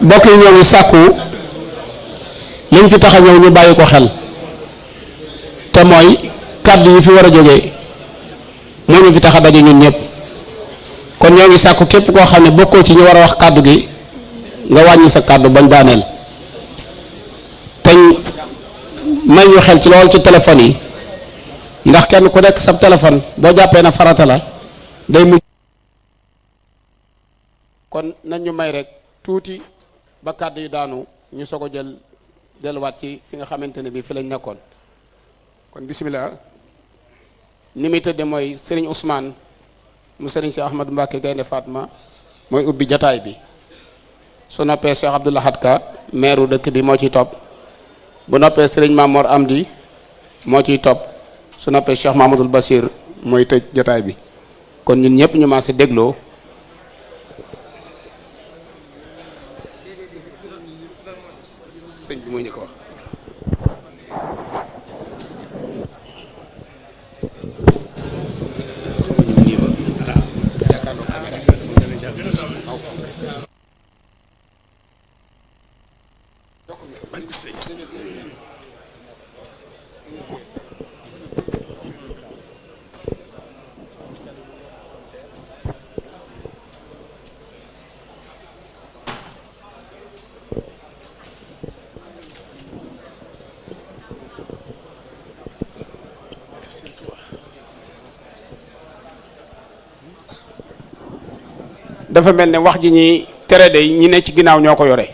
mbokk yi ñoo ngi sàkku liñ fi tax a ñëw ñu bàyyi ko xel te mooy kàddu yi fi war a jógee moo ñu fi tax a daje ñun ñëpp kon ñoo ngi sàkku képp koo xam ne bokkoo ci ñu war a wax kàddu gi nga wàññi sa kàddu bañ daaneel te may ñu xel ci lool ci téléphone yi ndax kenn ku nekk sa téléphone boo jàppee na farata la day mujj. kon nañ ñu may rek tuuti ba kàddu yu daanu ñu soog a jël delluwaat ci fi nga xamante ne bii fi lañ nekkoon kon bisimilah. ni muy tëdde mooy Serigne Ousmane mu Serigne Cheikh Ahmadou Mbacké Gaynde Fatma mooy ubbi jataay bi su noppee Cheikh Abdou Lahad Ka maire dëkk bi moo ciy topp bu noppee Serigne Mamor Amdi moo ciy topp su noppee Cheikh Mahamadoul Bachir mooy tëj jataay bi kon ñun ñëpp ñu maase dégloo sëñ bi mooy ñu ko wax. dafa mel ne wax ji ñi tere de ñi ne ci ginnaaw ñoo ko yore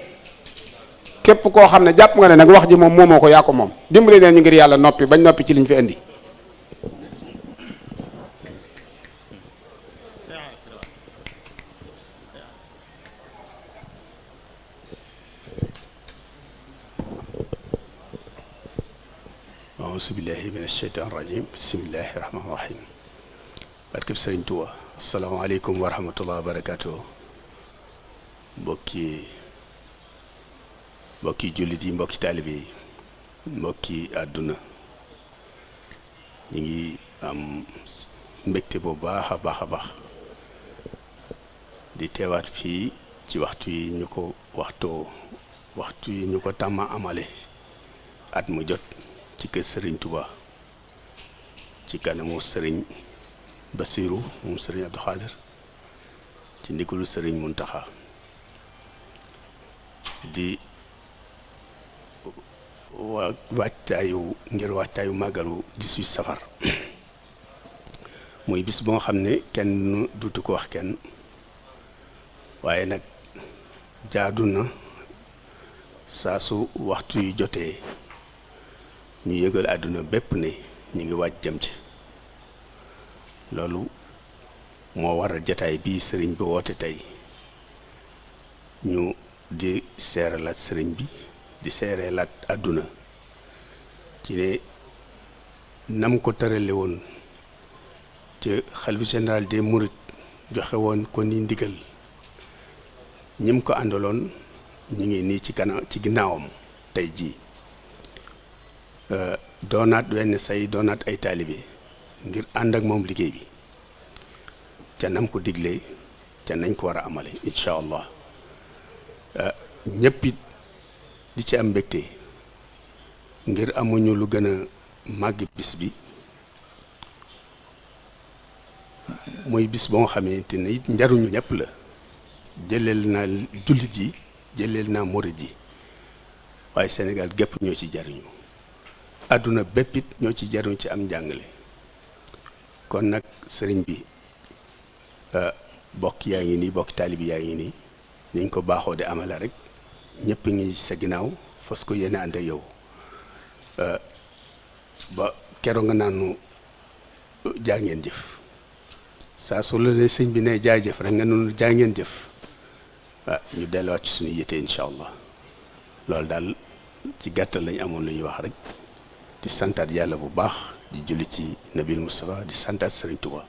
képp koo xam ne jàpp nga ne nag wax ji moom moomoo ko yaa ko moom dimbali leen ñu ngir yàlla noppi bañ noppi ci liñ fi indi. auzu billahi min asheytaan rajim bismillahi rahmaani rahim barkeb Sëriñ Tuuba asalaamaaleykum wa rahmatullah wa barakaatu mbokki jullit yi mbokki taalibe yi mbokki àdduna ñu ngi am mbégte bu baax a baax a baax di teewaat fii ci waxtu yi ñu ko tàmma amale at mu jot ci kër Sëriñ Tuuba ci kanamu Sëriñ Basiru moom Sëriñ Abdou Khadir ci ndigalu Sëriñ Muntaxa di waajtaayu màggalu 18 safar muy bis boo xam ne kenn duutu ko wax kenn waaye nag jaadu na saa su waxtu yi jotee ñu yëgal àdduna bépp ne ñu ngi waaj jëm ci loolu moo waral jataay bii sëriñ bi woote tey ñu di seeralaat sëriñ bi di seeralaat àdduna ci ne nam ko tërale woon ci xalifa général des mourides joxe woon ko ni ndigal ñim ko àndaloon ñi ngi nii ci ginnaawam tey jii doonaat wenn say doonaat ay taalibe ngir ànd ak moom liggéey bi ca nam ko diglee ca nañ ko war a amale incha allah ñëpp it di ci am mbégte ngir amuñu lu gën a màgg bis bi muy bis boo xamante ne it njaruñu ñëpp la jëleel naa jullit yi jëleel naa murid yi waaye Sénégal gépp ñoo ci jariñu àdduna bépp it ñoo ci jariñu ci am njàngale kon nag sëriñ bi bokk yaa ngi nii bokk taalibi yaa ngi nii niñ ko baaxoo di amala rek ñëpp ngi sa ginnaaw fas ko yéene ànd ak yow ba keroog nga naanu jaa ngeen jëf saa su la ne sëñ bi ne jaajëf rek nga noonu jaa ngeen jëf ñu delluwaat ci suñu yite incha allah loolu daal ci gàttal lañ amoon lu ñuy wax rek di santaat yàlla bu baax di julli ci nabil Moustapha di santaat Sëriñ Tuuba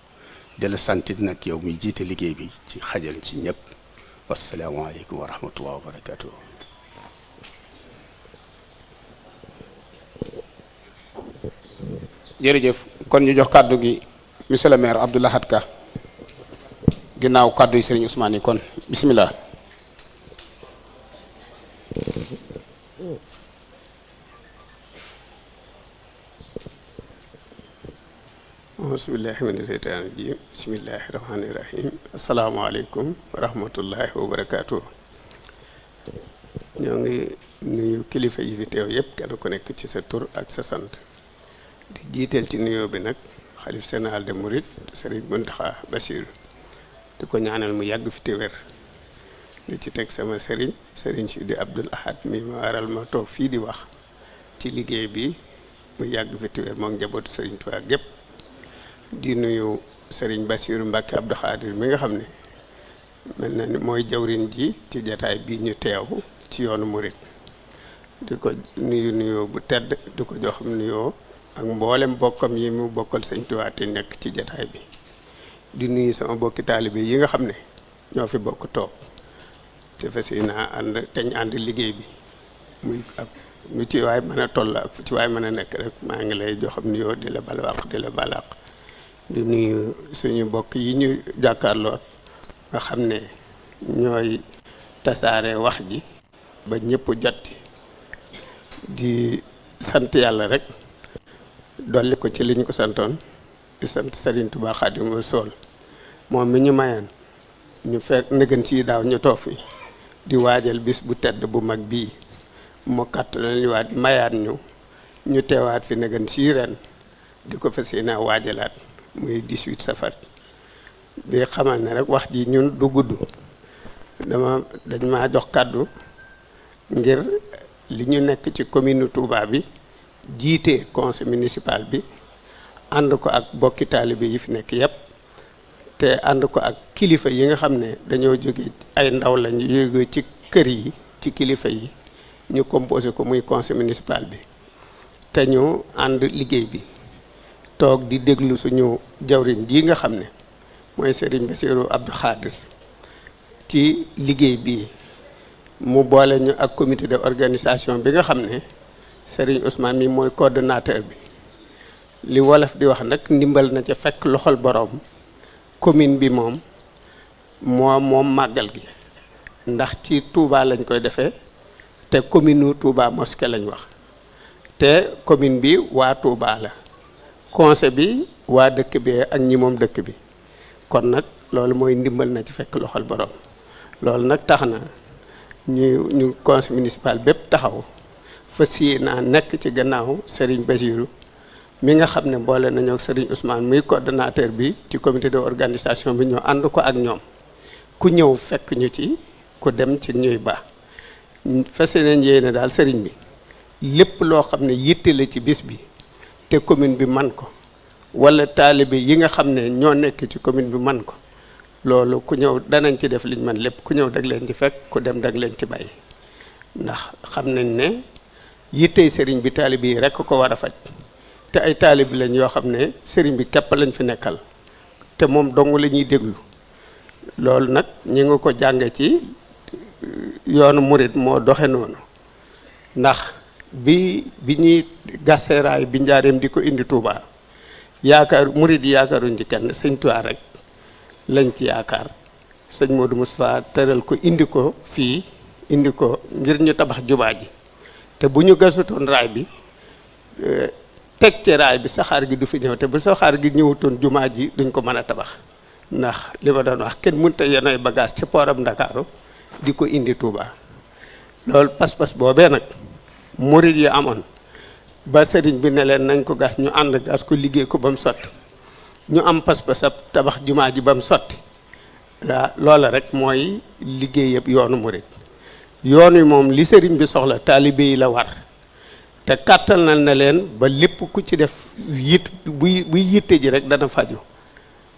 di la santit nag yow muy jiite liggéey bi ci xajal ci ñëpp wasalaamaaleykum wa rahmatullah wa barakatuh jërëjëf kon ñu jox kàddu gi monsieur le maire Abdou Lahad Ka ginnaaw kàddu yi Serigne Ousmane yi kon bismillah auzubillahi mina seytaani rajiim bismillahi rahmaani rahiim asalaamaaleykum wa rahmatullahi wa barakaatu. ñoo ngi nuyu kilifa yi fi teew yëpp kenn ku nekk ci sa tur ak sa sant di jiiteel ci nuyoo bi nag xalif général des mourides Serigne Mountakha Bassirou di ko ñaanal mu yàgg fi te wér di ci teg sama Serigne Sidi Abdoul Ahad mi ma waral ma toog fii di wax ci liggéey bi mu yàgg fi te wér moom njabootu Serigne Touba gépp di nuyu Serigne Bassirou Mbacke Abdou Khadir mi nga xam ne mel na ni mooy jawrin ji ci jataay bii ñu teew ci yoonu murit di ko nuyoo bu tedd di ko jox nuyoo ak mboolem bokkam yi mu bokkal Sëñ Tuubaa te nekk ci jataay bi di nuyu sama bokki taalibe yi nga xam ne ñoo fi bokk toog te fas yéene ànd teñ ànd liggéey bi muy ak nu ci waay mën a toll ak fu ci waay mën a nekk rek maa ngi lay joxam nuyoo di la balwaq di la balaq di nuyu suñu bokk yi ñu jàkkaarloo nga xam ne ñooy tasaare wax ji ba ñëpp jotti di sant yàlla rek dolli ko ci liñ ko santoon di sant Serigne Touba Xaadimu Rasuul moom mi ñu mayoon ñu fekk nëgën ci daaw ñu toog fi di waajal bis bu tedd bu mag bii mu kàttanal ñu waat mayaat ñu teewaat fi nëgën ci ren di ko fas yéene waajalaat muy 18 safar di xamal ne rek wax ji ñun du gudd dañ maa jox kàddu ngir li ñu nekk ci commune Touba bi jiite conseil municipal bi ànd ko ak bokki taalibe yi fi nekk yépp te ànd ko ak kilifa yi nga xam ne dañoo jóge ay ndaw lañu yéege ci kër yi ci kilifa yi ñu composé ko muy conseil municipal bi te ñu ànd liggéey bi toog di déglu suñu jawriñ ji nga xam ne mooy Serigne Bassirou Abdou Khadir ci liggéey bi mu boole ñu ak comité de organisation bi nga xam ne Serigne Ousmane mi mooy coordonnateur bi li wolof di wax nag ndimbal na ca fekk loxol boroom commune bi moom moom màggal gi ndax ci Touba lañ koy defee te commune Touba mosquée lañ wax te commune bi waa Touba la conseil bi waa dëkk bi ak ñi moom dëkk bi kon nag loolu mooy ndimbal na ci fekk loxol boroom loolu nag tax na ñu conseil municipal bépp taxaw fas yéene nekk ci gannaaw Serigne Bassirou mi nga xam ne boole nañoo ak Serigne Ousmane muy coordonnateur bi ci comité de organisation bi ñoo ànd ko ak ñoom ku ñëw fekk ñu ci ku dem ci ñuy baax fas yéene daal Serigne bi lépp loo xam ne yitte la ci bis bi te commune bi man ko wala taalibe yi nga xam ne ñoo nekk ci commune bi man ko loolu ku ñëw danañ ci def liñ man lépp ku ñëw dag leen ci fekk ku dem dag leen ci bàyyi ndax xam nañ ne yittey sëriñ bi taalibe yi rekk ko war a faj te ay taalibe lañ yoo xam ne sëriñ bi képp lañ fi nekkal te moom dong la ñuy déglu loolu nag ñi nga ko jànge ci yoonu murit moo doxe noonu ndax bi ñuy gaseraay bi njaareem di ko indi Touba yaakaar murit yi yaakaaruñ ci kenn sëñ Tuubaa rek lañ ci yaakaar sëñ Modou Moustapha tëral ko indi ko fii indi ko ngir ñu tabax jumaa ji te bu ñu gasutoon raay bi teg ci raay bi saxaar gi du fi ñëw te bu saxaar gi ñëwutoon jumaa ji duñ ko mën a tabax ndax li ma doon wax kenn mënut a yenoy bagage ci pooram Ndakaaru di ko indi Touba loolu pas-pas boobee nag murit yi amoon ba sëriñ bi ne leen nañ ko gas ñu ànd gas ko liggéey ko ba mu sotti ñu am pas-pas ab tabax jumaa ji ba mu sotti waa loola rek mooy liggéey yëpp yoonu murit yoon wi moom li sëriñ bi soxla taalibe yi la war te kàttanal na leen ba lépp ku ci def buy yitte ji rek dana faju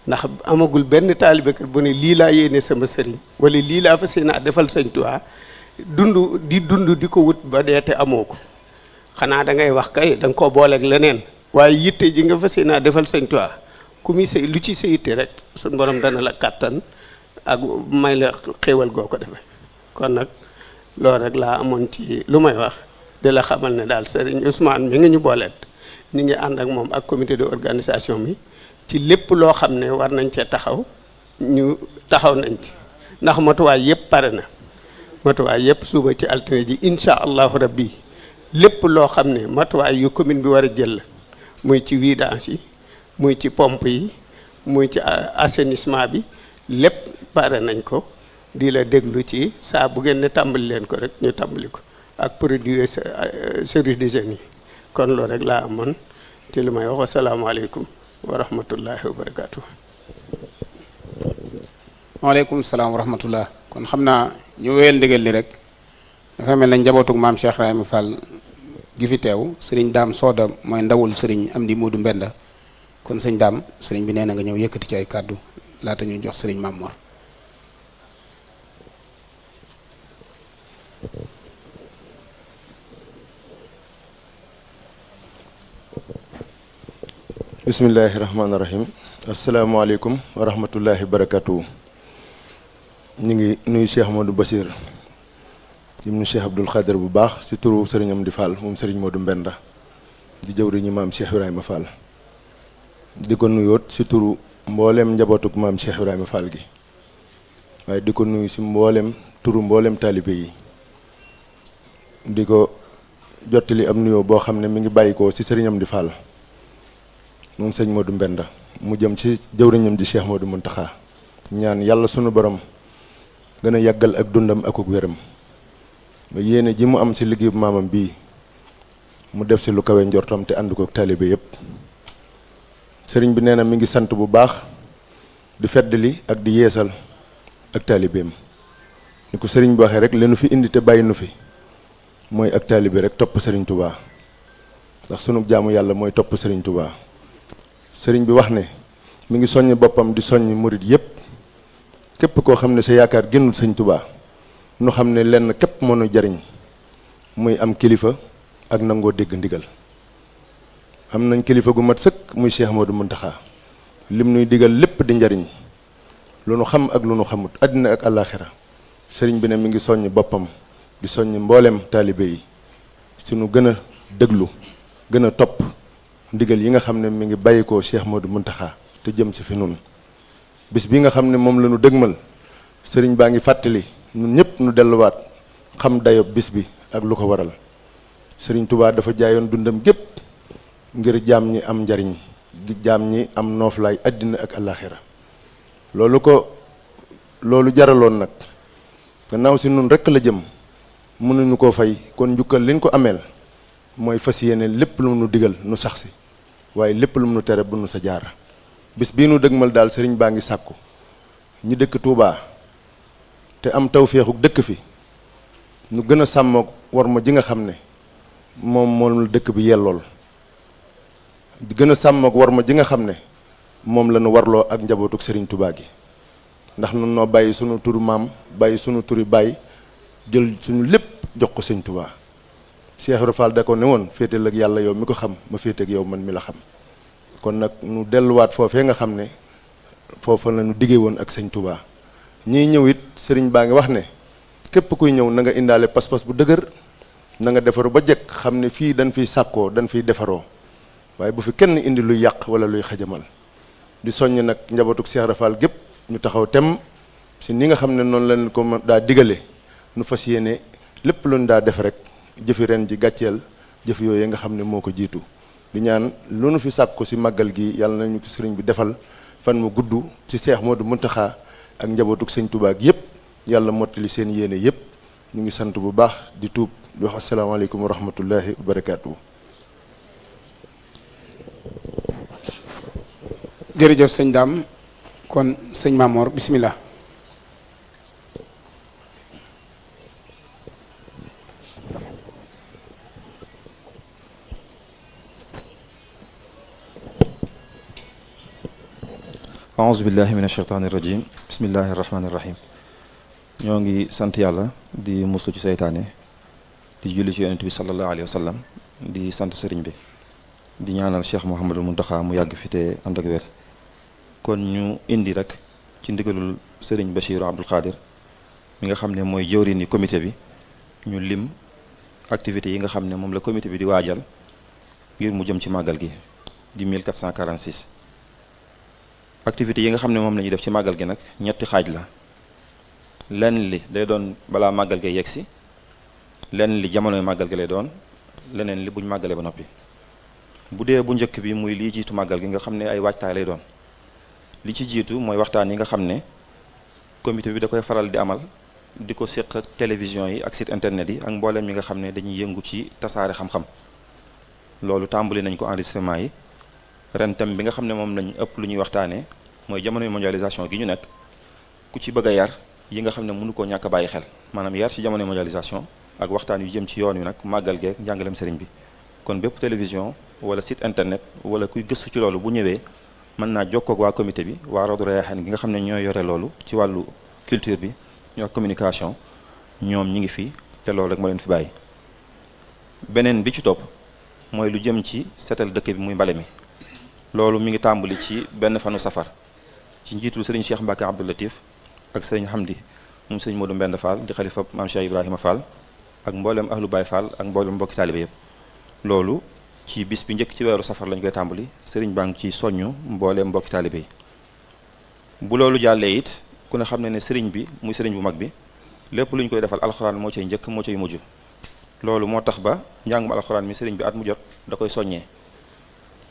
ndax amagul benn taalibe kat bu ne lii laa yéene sama sëriñ wala lii laa fas yéene defal Sëñ Tuubaa dund di ko wut ba dee te amoo ko xanaa da ngay wax kay da nga koo booleeg leneen waaye yitte ji nga fas yéene defal Sëñ Tuubaa ku muy sëy lu ci sa yitte rek suñ borom dana la kàttan ak may la xéewal goo ko defee kon nag loolu rek laa amoon ci lu may wax di la xamal ne daal Serigne Ousmane mi ngi ñu booleet ñu ngi ànd ak moom ak comité de organisation bi ci lépp loo xam ne war nañ cee taxaw ñu taxaw nañ ci ndax matuwaay yëpp pare na matuwaay yëpp suba ci altine ji incha allahu rabbi lépp loo xam ne matuwaay yu commune bi war a jël la muy ci vidange yi muy ci pompe yi muy ci assainissement bi lépp pare nañ ko di la déglu ci saa bu ngeen ne tàmbali leen ko rek ñu tàmbali ko ak produit service d'hygiène yi kon loolu rek laa amoon ci li may wax asalaamaaleykum wa rahmatullahi wa barakaatu. waaleykum salaam wa rahmatullah. kon xam naa ñu wéyal ndigal li rek dafa mel ne njabootug maam Cheikh Ibrahima Fall gi fi teew sëriñ Daam Sooda mooy ndawul sëriñ Amdi Moodu Mbenda kon sëñ Daam sëriñ bi nee na nga ñëw yëkkati ci ay kàddu laata ñuy jox sëriñ Maam Mor. bismillahi rahmaani rahim asalaamaaleykum wa rahmatullahi barakatuhu. ñu ngi nuyu Cheikh Modou Bassir ibnu Cheikh Abdoul Khadir bu baax ci turu sëriñ Amdi Fall moom sëriñ Modou Mbenda di jëwriñu maam Cheikh Ibrahima Fall di ko nuyoot ci turu mboolem njabootuk maam Cheikh Ibrahima Fall gi waaye di ko nuyu ci mboolem turu mboolem taalibe yi di ko jottali am nuyoo boo xam ne mi ngi bàyyikoo ci sëriñ Amdi Fall moom sëñ Modou Mbenda mu jëm ci jëwriñam di Cheikh Modou Mountakha ñaan yàlla sunu borom gën a yàggal ak dundam ak wéram ba yéene ji mu am ci liggéeyu maamam bii mu def ci lu kawe njortam te ànd ko ak taalibe yépp sëriñ bi nee na mi ngi sant bu baax di feddali ak di yeesal ak taalibeem ni ko sëriñ bi waxee rek leenu fi indi te bàyyi nu fi mooy ak taalibe rek topp sëriñ Touba ndax sunu jaamu yàlla mooy topp sëriñ Touba sëriñ bi wax ne mi ngi soññ boppam di soññ murit yépp képp koo xam ne sa yaakaar génnul sëñ Touba nu xam ne lenn képp moo nu jariñ muy am kilifa ak nangoo dégg ndigal am nañ kilifa gu mat sëkk muy Cheikh Modou Mountakha lim nuy digal lépp di njariñ lu nu xam ak lu nu xamut àddina ak àllaaxira sëriñ bi ne mi ngi soññ boppam di soññ mboolem taalibe yi suñu gën a déglu gën a topp ndigal yi nga xam ne mi ngi bàyyikoo Cheikh Modou Mountakha te jëm si fi nun bis bi nga xam ne moom la ñu dëgmal sëriñ baa ngi fàttali ñun ñëpp nu delluwaat xam dayo bis bi ak lu ko waral sëriñ Touba dafa jaayoon dundam gépp ngir jaam ñi am njariñ di jaam ñi am nooflaay àddina ak àllaaxira loolu jaraloon nag gannaaw si nun rekk la jëm mënuñu koo fay kon njukkal liñ ko ameel mooy fas yéene lépp lu nu digal nu sax si waaye lépp lu nu tere bu nu sa jaar bis bii nu dëgmal daal sëriñ baa ngi sàkku ñi dëkk Touba te am tawféexu dëkk fi nu gën a sàmmook war ma ji nga xam ne moom la dëkk bi yellool di gën a sàmmook war ma ji nga xam ne moom la nu warloo ak njabootuk sëriñ Touba gi ndax nun noo bàyyi sunu turu maam bàyyi sunu turi bàyyi jël suñu lépp jox ko sëñ Touba Cheikh Ibra Fall da ko ne woon féetal ak yàlla yow mi ko xam ma féete ak yow man mi la xam kon nag nu delluwaat foofee nga xam ne foofa la nu diggee woon ak sëñ Touba ñiy ñëw it sëriñ baa ngi wax ne képp kuy ñëw na nga indaale pas-pas bu dëgër na nga defaru ba jekk xam ne fii dañ fiy sàkkoo dañ fiy defaroo waaye bu fi kenn indi luy yàq wala luy xajamal di soññ nag njabootuk Cheikh Ibra Fall gépp ñu taxaw tem si ni nga xam ne noonu lañ ko daa digale nu fas yéene lépp luñ daa def rek jëfi ren ji gàcceel jëf yooyu nga xam ne moo ko jiitu di ñaan lu nu fi sàkk ko si màggal gi yàlla nañu ko sëriñ bi defal fan mu gudd ci Cheikh Modou Mountakha ak njabootuk sëñ Touba gi yëpp yàlla mottali seen yéene yëpp ñu ngi sant bu baax di tuub di wax asalaamaaleykum wa rahmatullahi wa barakaatu. jërëjëf sëñ Dame kon sëñ Mamor bismillah. aousubillahi min asheytaani irrajim bismillahi irrahmani irrahim ñoo ngi sant yàlla di muslu ci seytaane di julli ci yonent bi sallallahu alayhi wa sallam di sant sëriñ bi di ñaanal Cheikh Mouhamadul Mountakha mu yàgg fi te ànd ak wér kon ñu indi rek ci ndigalul sëriñ Bassirou Abdoul Khadir mi nga xam ne mooy jëwriñu comité bi ñu lim activités yi nga xam ne moom la comité bi di waajal ngir mu jëm ci màggal gi di 1446 activités yi nga xam ne moom la ñuy def ci màggal gi nag ñetti xaaj la lenn li day doon balaa màggal gay yegsi, lenn li jamonoy màggal gi lay doon, leneen li buñ màggalee ba noppi. bu dee bu njëkk bi muy lii jiitu màggal gi nga xam ne ay waajtaay lay doon, li ci jiitu mooy waxtaan yi nga xam ne comité bi da koy faral di amal di ko séq ak télévision yi ak site internet yi ak mboolem ñi nga xam ne dañuy yëngu ci tasaare xam-xam. loolu tàmbali nañ ko enregistrement yi. ren thème bi nga xam ne moom lañ ëpp lu ñuy waxtaanee mooy jamonoy mondialisation gi ñu nekk, ku ci bëgg a yar yi nga xam ne mënu koo ñàkk a bàyyi xel, maanaam yar ci jamonoy mondialisation ak waxtaan yu jëm ci yoon wi nag màggal geek njàngaleem sëriñ bi. kon bépp télévision wala site internet wala kuy gëstu ci loolu bu ñëwee mën naa jokkoo ak waa comité bi, waa Rawdu Rayaahiin gi nga xam ne ñoo yore loolu ci wàllu culture bi ñoo communication, ñoom ñi ngi fi te loolu rek moo leen fi bàyyi. beneen bi ci topp mooy lu jëm ci setal dëkk bi muy mbale mi. loolu mi ngi tàmbali ci benn fanu safar ci njiitul sëriñ Cheikh Mbacke Abdou Latif ak sëriñ Hamdi moom sëriñ Modou Mbend Fall di xalifa maam Cheikh Ibrahima Fall ak mboolem ahlu Baye Fall ak mboolem mbokki taalibe yëpp. loolu ci bis bi njëkk ci weeru safar lañ koy tàmbali, sëriñ baa ngi ci soññu mboolem mbokki taalibe yi. bu loolu jàllee it ku ne xam ne ne sëriñ bi muy sëriñ bu mag bi lépp lu ñu koy defal alxuraan moo cay njëkk moo cay mujj. loolu moo tax ba njàngum alxuraan mi sëriñ bi at mu jot da koy soññee.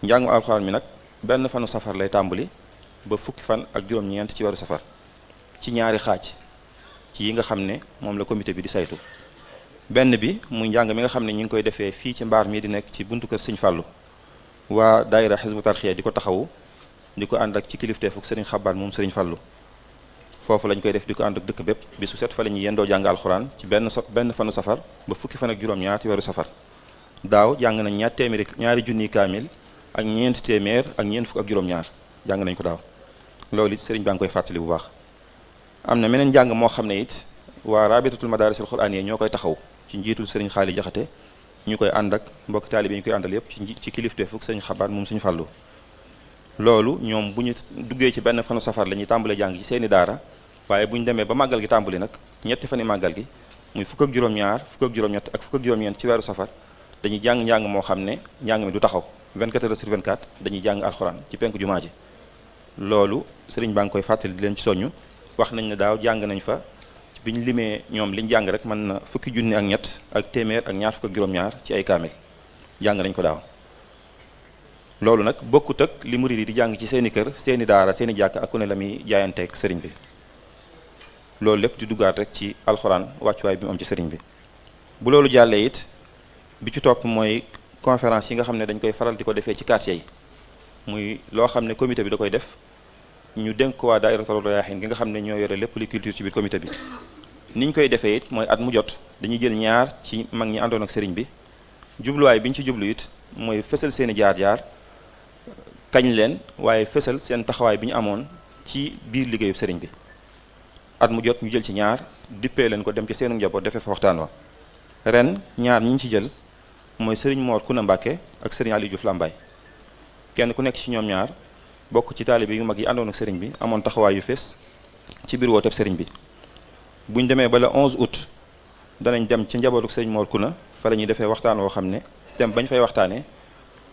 njàngum alxuraan mi nag benn fanu safar lay tàmbali ba fukki fan ak juróom-ñeent ci weeru safar ci ñaari xaaj ci yi nga xam ne moom la comité bi di saytu. benn bi muy njàng mi nga xam ne ñu ngi koy defee fii ci mbaar mi di nekk ci buntu kër sëñ Fàllu, waa daayira Hizbu Tarxiya di ko taxawu di ko ànd ak ci kilifteefuk sëriñ Xabbaan moom sëriñ Fàllu. foofu lañ koy def di ko ànd ak dëkk bépp bisu set fa la ñuy yendoo jàng alxuraan ci benn fanu safar ba fukki fan ak juróom-ñaar ci weeru safar. daaw jàng nañ ñaari junniy kaamil ak ñeenti téeméer ak ñeent fukk ak juróom-ñaar jàng nañ ko daaw. loolu it sëriñ baa ngi koy fàttali bu baax. am na meneen njàng moo xam ne it waa rabitatul madarisil quraaniyya ñoo koy taxaw ci njiitul sëriñ Xaali Jaxate, ñu koy ànd ak mbokki taalibe ñu koy àndal yépp ci kilifteefuk sëriñ Xabaat moom suñu Fàllu. loolu ñoom bu ñu duggee ci benn fanu safar la ñuy tàmbalee jàng ci seeni daara, waaye bu ñu demee ba màggal gi tàmbali nag ñetti fani màggal gi muy fukk ak juróom-ñaar fukk ak juróom-ñett ak fukk ak juróom-ñeent ci weeru safar dañuy jàng njàng moo xam ne njàng mi du taxaw 24 heures sur 24 dañuy jàng alxuraan ci penku jumaa ji. loolu sëriñ baa ngi koy fàttali di leen ci soññu. wax nañ ne daaw jàng nañ fa bi ñu limee ñoom liñ jàng rek mën na fukki junni ak ñett ak téeméer ak ñaar fukk ak juróom-ñaar ci ay kaamil jàng nañ ko daaw. loolu nag bokkut ak li murid yi di jàng ci seeni kër seeni daara seeni jàkk ak ku ne la muy jaayanteeg sëriñ bi. loolu lépp di duggaat rek ci alxuraan wàccuwaay bi mu am ci sëriñ bi. bu loolu jàllee it bi ci topp mooy conférence yi nga xam ne dañ koy faral di ko defee ci quartier yi muy loo xam ne comité bi da koy def. ñu dénk ko waa daayira Rawdu Rayaahiin gi nga xam ne ñoo yore lépp li culture ci biir comité bi. niñ koy defee it mooy at mu jot dañuy jël ñaar ci mag ñi àndoon ak sëriñ bi jubluwaay bi ñu ci jublu it mooy fësal seeni jaar-jaar kañ leen waaye fësal seen taxawaay bi ñu amoon ci biir liggéeyu sëriñ bi. at mu jot ñu jël ci ñaar dippee leen ko dem ci seenu njaboot defee fa waxtaan wa. ren ñaar ñi ñu ci jël mooy sëriñ Moor Kuna Mbàkke ak sëriñ Aliou Diouf Lambaay. kenn ku nekk ci ñoom ñaar bokk ci taalibe yu mag yi àndoon ak sëriñ bi amoon taxawaay yu fees ci biir wooteb sëriñ bi. buñ demee ba le 11 août danañ dem ci njabootu sëriñ Mor Kuna fa la ñuy defee waxtaan woo xam ne thème bañ fay waxtaanee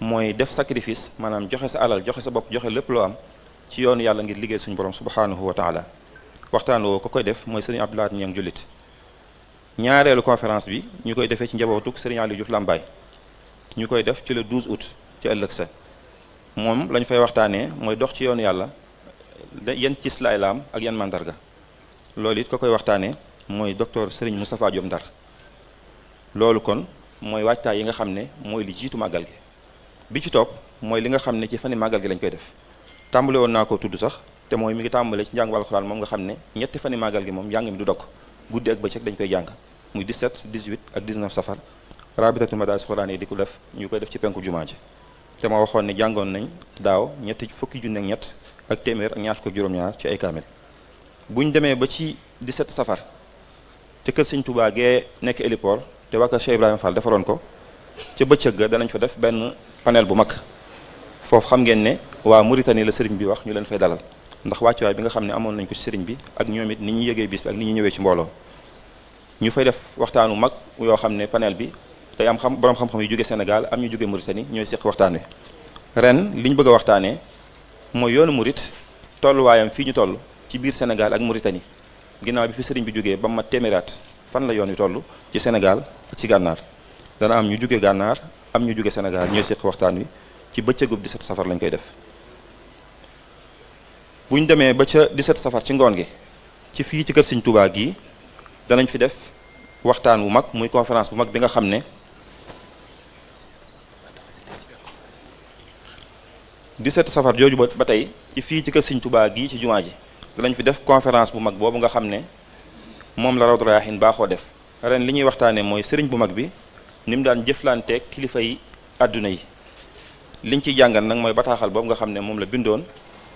mooy def sacrifice maanaam joxe sa alal joxe sa bopp joxe lépp loo am ci yoonu yàlla ngir liggéey suñu borom subhanahu wa taala. waxtaan woo ko koy def mooy sëriñ Abdoulaye Niang jullit. ñaareelu conférence bi ñu koy defee ci njabootu sëriñ Aliou Diouf Lambaay ñu koy def ci le 12 août ci ëllëg sa. moom lañ fay waxtaanee mooy dox ci yoonu yàlla yan cis laay la am ak yan mandarga. loolu it ko koy waxtaanee mooy docteur Serigne Moustapha Diop Ndar. loolu kon mooy waajtaay yi nga xam ne mooy li jiitu màggal gi. bi ci topp mooy li nga xam ne ci fani màggal gi lañ koy def. tàmbale woon naa ko tudd sax te mooy mi ngi tàmbale ci njàngu alxuraan moom nga xam ne ñetti fani màggal gi moom njàng mi du dokk guddi ak bëccëg dañ koy jàng muy 17 18 ak 19 safar rabitatul madaaris quraaniyya yi di ko def ñu koy def ci penku jumaa ji. te ma waxoon ne jàngoon nañ daaw ñetti fukki junne ak ñett ak téeméer ak ñaar fukk ak juróom-ñaar ci ay kaamil. buñ demee ba ci 17 safar te kër sëñ Touba gee nekk héliport te waa kër Cheikh Ibrahima Fall defaroon ko ca bëccëg ga danañ fa def benn panel bu mag. foofu xam ngeen ne waa Mauritanie la sëriñ bi wax ñu leen fay dalal ndax wàccuwaay bi nga xam ne amoon nañ ko ci sëriñ bi ak ñoom it ni ñuy yëgee bis bi ak ni ñuy ñëwee ci mbooloo. ñu fay def waxtaanu mag yoo xam ne panel bi day am borom xam-xam yu jóge Sénégal am ñu jóge Mauritanie ñooy seq waxtaan wi. ren li ñu bëgg a waxtaanee mooy yoonu murit tolluwaayam fii ñu toll ci biir Sénégal ak Mauritanie ginnaaw bi fi sëriñ bi jógee ba mu mat téeméeraat fan la yoon wi toll ci Sénégal ak ci gànnaar. dana am ñu jóge gànnaar am ñu jóge Sénégal ñooy séq waxtaan wi ci bëccëgub 17 safar lañ koy def bu ñu demee ba ca 17 safar ci ngoon gi ci fii ci kër Sëriñ Tuubaa gii danañ fi def waxtaan wu mag muy conférence bu mag bi nga xam ne 17 safar jooju ba tey ci fii ci kër Sëriñ Tuubaa gii ci jumaa ji danañ fi def conférence bu mag boobu nga xam ne moom la Rawdu Rayaahiin baaxoo def ren li ñuy waxtaanee mooy sëriñ bu mag bi ni mu daan jëflanteeg kilifa yi àdduna yi liñ ciy jàngal nag mooy bataaxal boobu nga xam ne moom la bindoon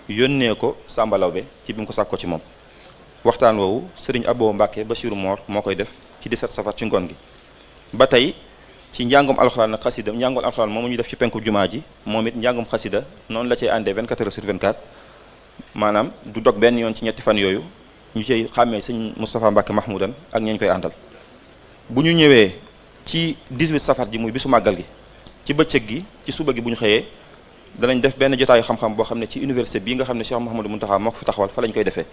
yónnee ko Samba Lawbe ci bi mu ko sàkko ci moom waxtaan woowu sëriñ Abo Mbàkke Basiru Moor moo koy def ci 17 safar ci ngoon gi ba tey ci njàngum alxuraan ak xasida njàngum alxuraan moomu ñu def ci penku jumaa ji moom it njàngum xasida noonu la cay àndee 24 heures sur 24 maanaam du dog benn yoon ci ñetti fan yooyu ñu cay xàmmee sëñ Moustapha Mbàkke Mahmoudan ak ñañ koy àndal bu ñu ñëwee ci 18 safar ji muy bisu màggal gi ci bëccëg gi ci suba gi bu ñu xëyee danañ def benn jotaayu xam-xam boo xam ne ci université bii nga xam ne Cheikh Mouhamadou Mountakha moo ko fi taxawal fa lañ koy defee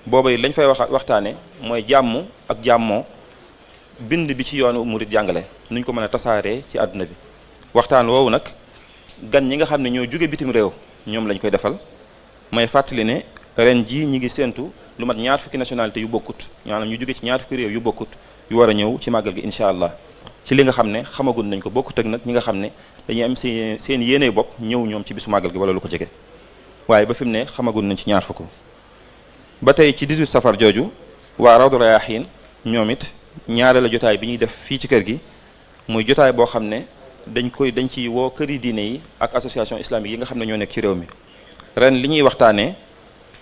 booba yi lañ fay waxtaane mooy jàmm ak jàmmoo bind bi ci yoonu murid jàngale nuñ ko mën a tasaaree ci àdduna bi waxtaan woowu nag gan ñi nga xam ne ñoo jóge bitim réew ñoom lañ koy defal may fàttali ne ren jii ñi ngi séentu lu mat ñaar fukki nationalité yu bokkut maanaam ñu jóge ci ñaar fukki réew yu bokkut yu war a ñëw ci màggal gi incha allah ci li nga xam ne xamagun nañ ko bokkut ak nag ñi nga xam ne dañuy am seen yéene bopp ñëw ñoom ci bisu màggal gi wala lu ko jege waaye ba fi mu ne xamagun nañ ci ñaar fukk ba tey ci 18 safar jooju waa Rawdu Rayaahiin ñoom it ñaareelu jotaay bi ñuy def fii ci kër gi muy jotaay boo xam ne dañ ci woo këri diine yi ak association islamique yi nga xam ne ñoo nekk ci réew mi ren li ñuy waxtaanee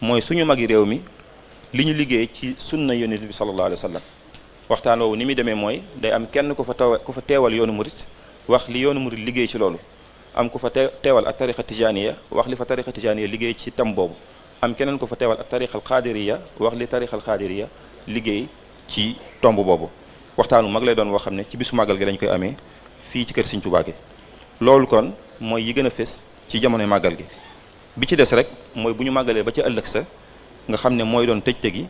mooy suñu magi réew mi li ñu liggéey ci sunna yonent bi sallallahu alayhi wa sallam waxtaan woowu ni muy demee mooy day am kenn ku fa teewal yoonu murit wax li yoonu murit liggéey ci loolu am ku fa teewal ak tariqa tijaniya wax li fa tariqa tijaniya liggéey ci tam boobu am keneen ku fa teewal ak tariqal xaadiriya wax li tariqal xaadiriya liggéey ci tomb boobu waxtaanu mag lay doon woo xam ne ci bisu màggal gi lañ koy amee fii ci kër Sëriñ Tuubaa gi loolu kon mooy yi gën a fés ci jamonoy màggal gi bi ci des rek mooy bu ñu màggalee ba ca ëllëg sa nga xam ne mooy doon tëj gi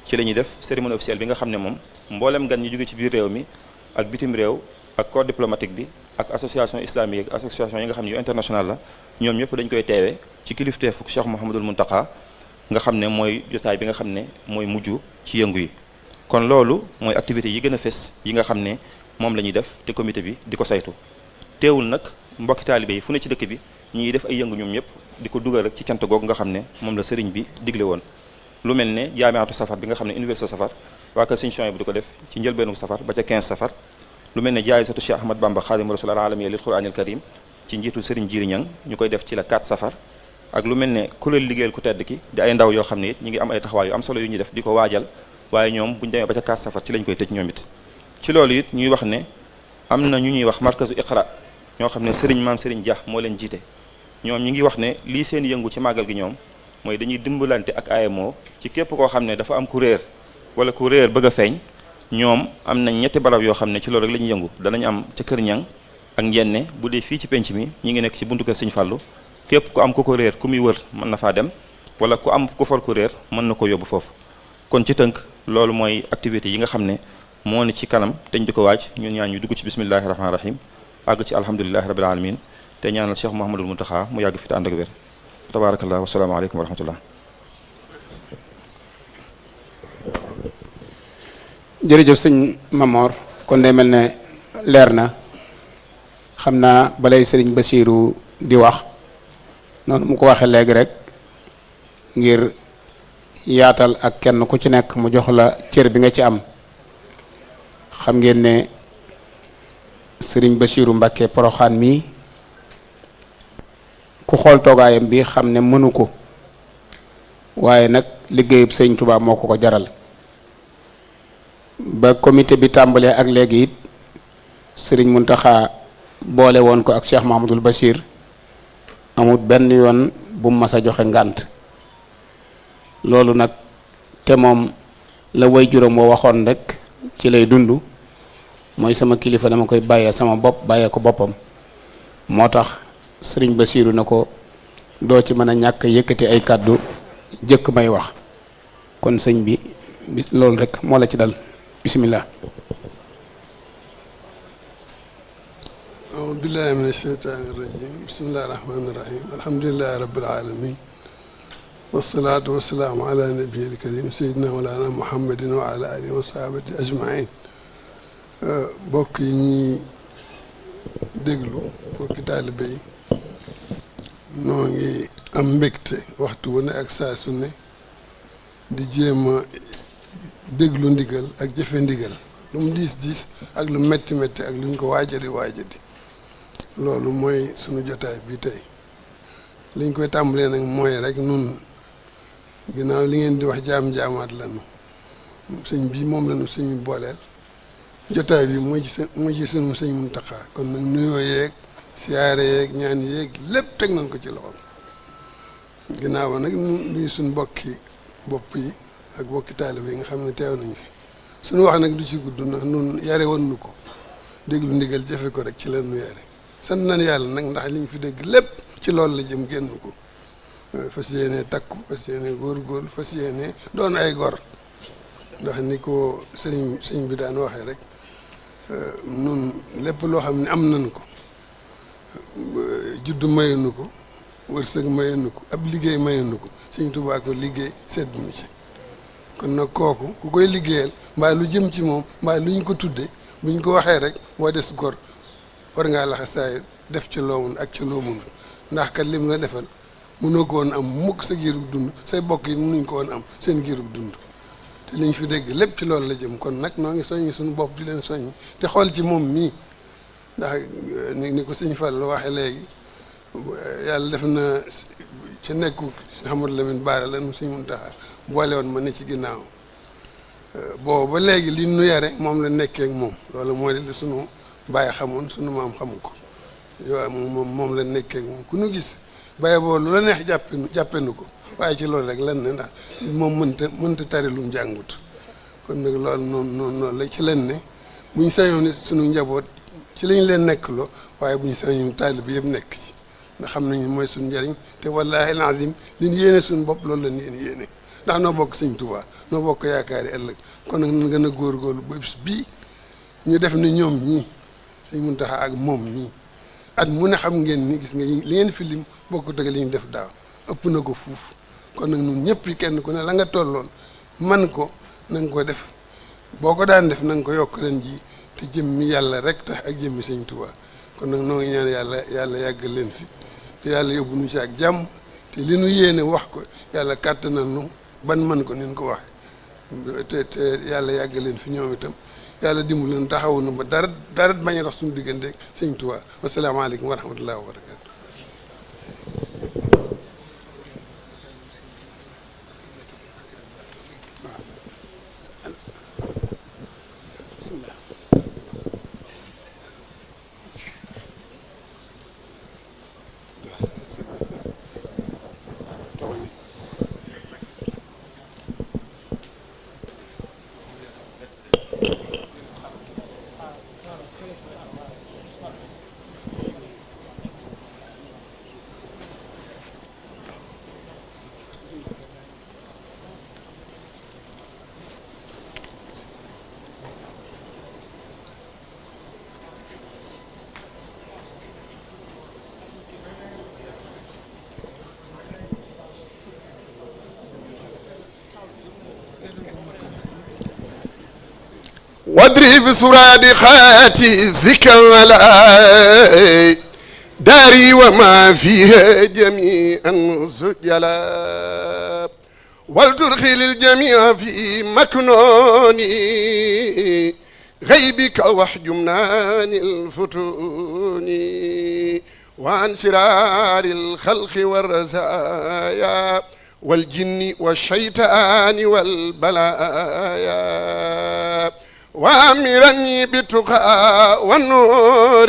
ci la ñuy def cérémonie officielle bi nga xam ne moom mboolem gan ñu jóge ci biir réew mi ak bitim réew ak corps diplomatique bi ak association islamique ak association yi nga xam ne yu international la ñoom ñëpp dañ koy teewee ci kilifteefu Cheikh Mouhamadul Mountakha nga xam ne mooy jotaay bi nga xam ne mooy mujj ci yëngu yi kon loolu mooy activité yi gën a fés yi nga xam ne moom la ñuy def te comité bi di ko saytu teewul nag mbokki taalibe yi fu ne ci dëkk bi ñi ngi def ay yëngu ñoom ñëpp di ko dugal rek ci cant googu nga xam ne moom la sëriñ bi digle woon lu mel ne jaamiatu safar bi nga xam ne université safar waa kër Sëriñ Souhaïbou bu di ko def ci njëlbeenu safar ba ca 15 safar lu mel ne jaayisatu Cheikh Ahmad Bamba Xaadimu Rasuul al-aalamiya lil Qur'aanil Karim ci njiitul sëriñ Jiri Ñang ñu koy def ci la 4 safar ak lu mel ne kuréel liggéeyal ku tedd ki di ay ndaw yoo xam ne it ñi ngi am ay taxawaay yu am solo yu ñuy def di ko waajal waaye ñoom buñu demee ba ca 4 safar ci lañ koy tëj ñoom it ci loolu it ñuy wax ne am na ñu ñuy wax markazu iqra ñoo xam ne sëriñ maam sëriñ Dia moo leen jiite ñoom ñi ngi wax ne lii seen yëngu ci màggal gi ñoom mooy dañuy dimbalante ak AMO ci képp koo xam ne dafa am ku réer wala ku réer bëgg a feeñ ñoom am nañ ñetti barab yoo xam ne ci loolu rek la ñuy yëngu danañ am ca Kër Ñang ak Njenne bu dee fii ci penc mi ñi ngi nekk ci buntu kër Sëñ Fallu képp ku am ku ko réer ku muy wër mën na faa dem wala ku am ku for ku réer mën na ko yóbbu foofu kon ci tënk loolu mooy activité yi nga xam ne moo ne ci kanam te ñu di ko waaj ñun ñaan ñu dugg ci bismillahi rahmaani rahim àgg ci alhamdulilahi rabil alamin te ñaanal Cheikh Mouhamadul Mountakha mu yàgg fi te ànd ak wér tabaarakallah wasalaamaaleykum wa rahmatullah jërëjëf sëñ Mamor kon day mel ne leer na xam naa balay sëriñ Basiiru di wax noonu mu ko waxee léegi rek ngir yaatal ak kenn ku ci nekk mu jox la cër bi nga ci am xam ngeen ne sëriñ Basiiru Mbàkke Poroxaan mii ku xool toogaayam bi xam ne mënu ko waaye nag liggéeyub sëñ Tuubaa moo ko ko jaral ba comité bi tàmbalee ak léegi it sëriñ Muntaxa boole woon ko ak Cheikh Mahamadul Bachir amut benn yoon bu mu mas a joxe ngànt loolu nag te moom la way juróom woo waxoon rek ci lay dund mooy sama kilifa dama koy bàyyee sama bopp bàyyee ko boppam moo tax sëriñ Basiiru na ko doo ci mën a ñàkk yëkkati ay kàddu jëkk may wax kon sëñ bi loolu rek moo la ci dal bismillah. أعوذ بالله من الشيطان الرجيم بسم الله الرحمن الرحيم الحمد لله رب العالمين والصلاة والسلام على نبي الكريم سيدنا مولانا محمد وعلى آله وصحبه أجمعين bokk yi ñuy déglu bokki taalibe yi noo ngi am mbégte waxtu wu ne ak saa su ne di jéem a déglu ndigal ak jëfe ndigal lu mu diis diis ak lu metti metti ak lu ñu ko waajadi loolu mooy sunu jotaay bi tey liñ koy tàmbalee nag mooy rek nun ginnaaw li ngeen di wax jaam-jaamaat lanu sëñ bi moom lanu sëñ booleel jotaay bi mooy ci sunu sëñ Muntaxa kon nag nuyoo yeeg siyaare yeeg ñaan yeeg lépp teg nañ ko ci loxoom ginnaaw ba nag nuyu suñ bokki bopp yi ak bokki taalibe yi nga xam ne teew nañ fi suñu wax nag du ci gudd ndax nun yare woon nu ko déglu ndigal jëfe ko rek ci la nu yare sant nañ yàlla nag ndax liñ fi dégg lépp ci loolu la jëm génn ko fas yéene takku fas yéene góorgóorlu fas yéene doon ay gor ndax ni ko sëñ bi daan waxee rek nun lépp loo xam ne am nañ ko juddu mayenu ko wërsëg mayenu ko ab liggéey mayenu ko sëñ Tuubaa ko liggéey sedd mu ci kon nag kooku ku koy liggéeyal mbaa lu jëm ci moom mbaa lu ñu ko tudde buñ ko waxee rek moo des gor war ngaa laxa saay def ci loo mun ak ci loo mun ndax kat lim la defal mënoo ko woon am mukk sa giirug dund say bokk yi mënuñ ko woon am seen giirug dund te liñ fi dégg lépp ci loolu la jëm kon nag noo ngi soññi suñu bopp di leen soññi te xool ci moom mii ndax ni ko sëñ Fall waxee léegi yàlla def na ci nekku Mouhamadou Lamine Bara la nu sëñ Muntaxa boole woon ma ne ci ginnaaw boobu ba léegi li nu yare moom la nekkee ak moom loolu mooy li sunu bàyyi xamoon sunu maam xamu ko yow moom la nekkee ak moom ku nu gis bàyyi boo lu la neex jàppe nu ko waaye ci loolu rek lan ne ndax moom mënta tari lu mu jàngut kon nag loolu noonu la ci leen ne buñ sañoon sunu njaboot ci lañ leen nekk loo waaye buñ sañoon taalib yëpp nekk ci nga xam nañu mooy suñu njëriñ te wallaahi alazim li ñu yéene suñu bopp loolu la ñu yéene ndax noo bokk sëñ Tuubaa noo bokk yaakaari ëllëg kon nag nan gën a góorgóorlu ba bis bii ñu def ni ñoom ñii sëñ Muntaxa ak moom ñii at mu ne xam ngeen ni gis nga li ngeen fi lim bokkut ak li ñu def daaw ëpp na ko fuuf kon nag ñun ñëpp yi kenn ku ne la nga tolloon man ko na nga ko def boo ko daan def na nga ko yokk ren ji te jëmmi yàlla rek tax ak jëmmi sëñ Tuubaa kon nag noo ngi ñaan yàlla yàggal leen fi te yàlla yóbbu nu ci ak jàmm te li nu yéene wax ko yàlla kàttanal nu ban man ko ni ñu ko waxee te yàlla yàggal leen fi ñoom itam yàlla dimbali leen taxawu nu ba dara bañ a dox suñu diggante ak sëñ Tuubaa wasalaamaaleykum wa rahmatullahi wa barakatu. واضرب سرادقات زكا ولا داري وما فيها جميعا سجلا ولتدخل الجميع في مكنون غيبك واحجمنان الفتون وعن شرار الخلق والرزايا والجن والشيطان والبلايا وامرني بالتقى والنور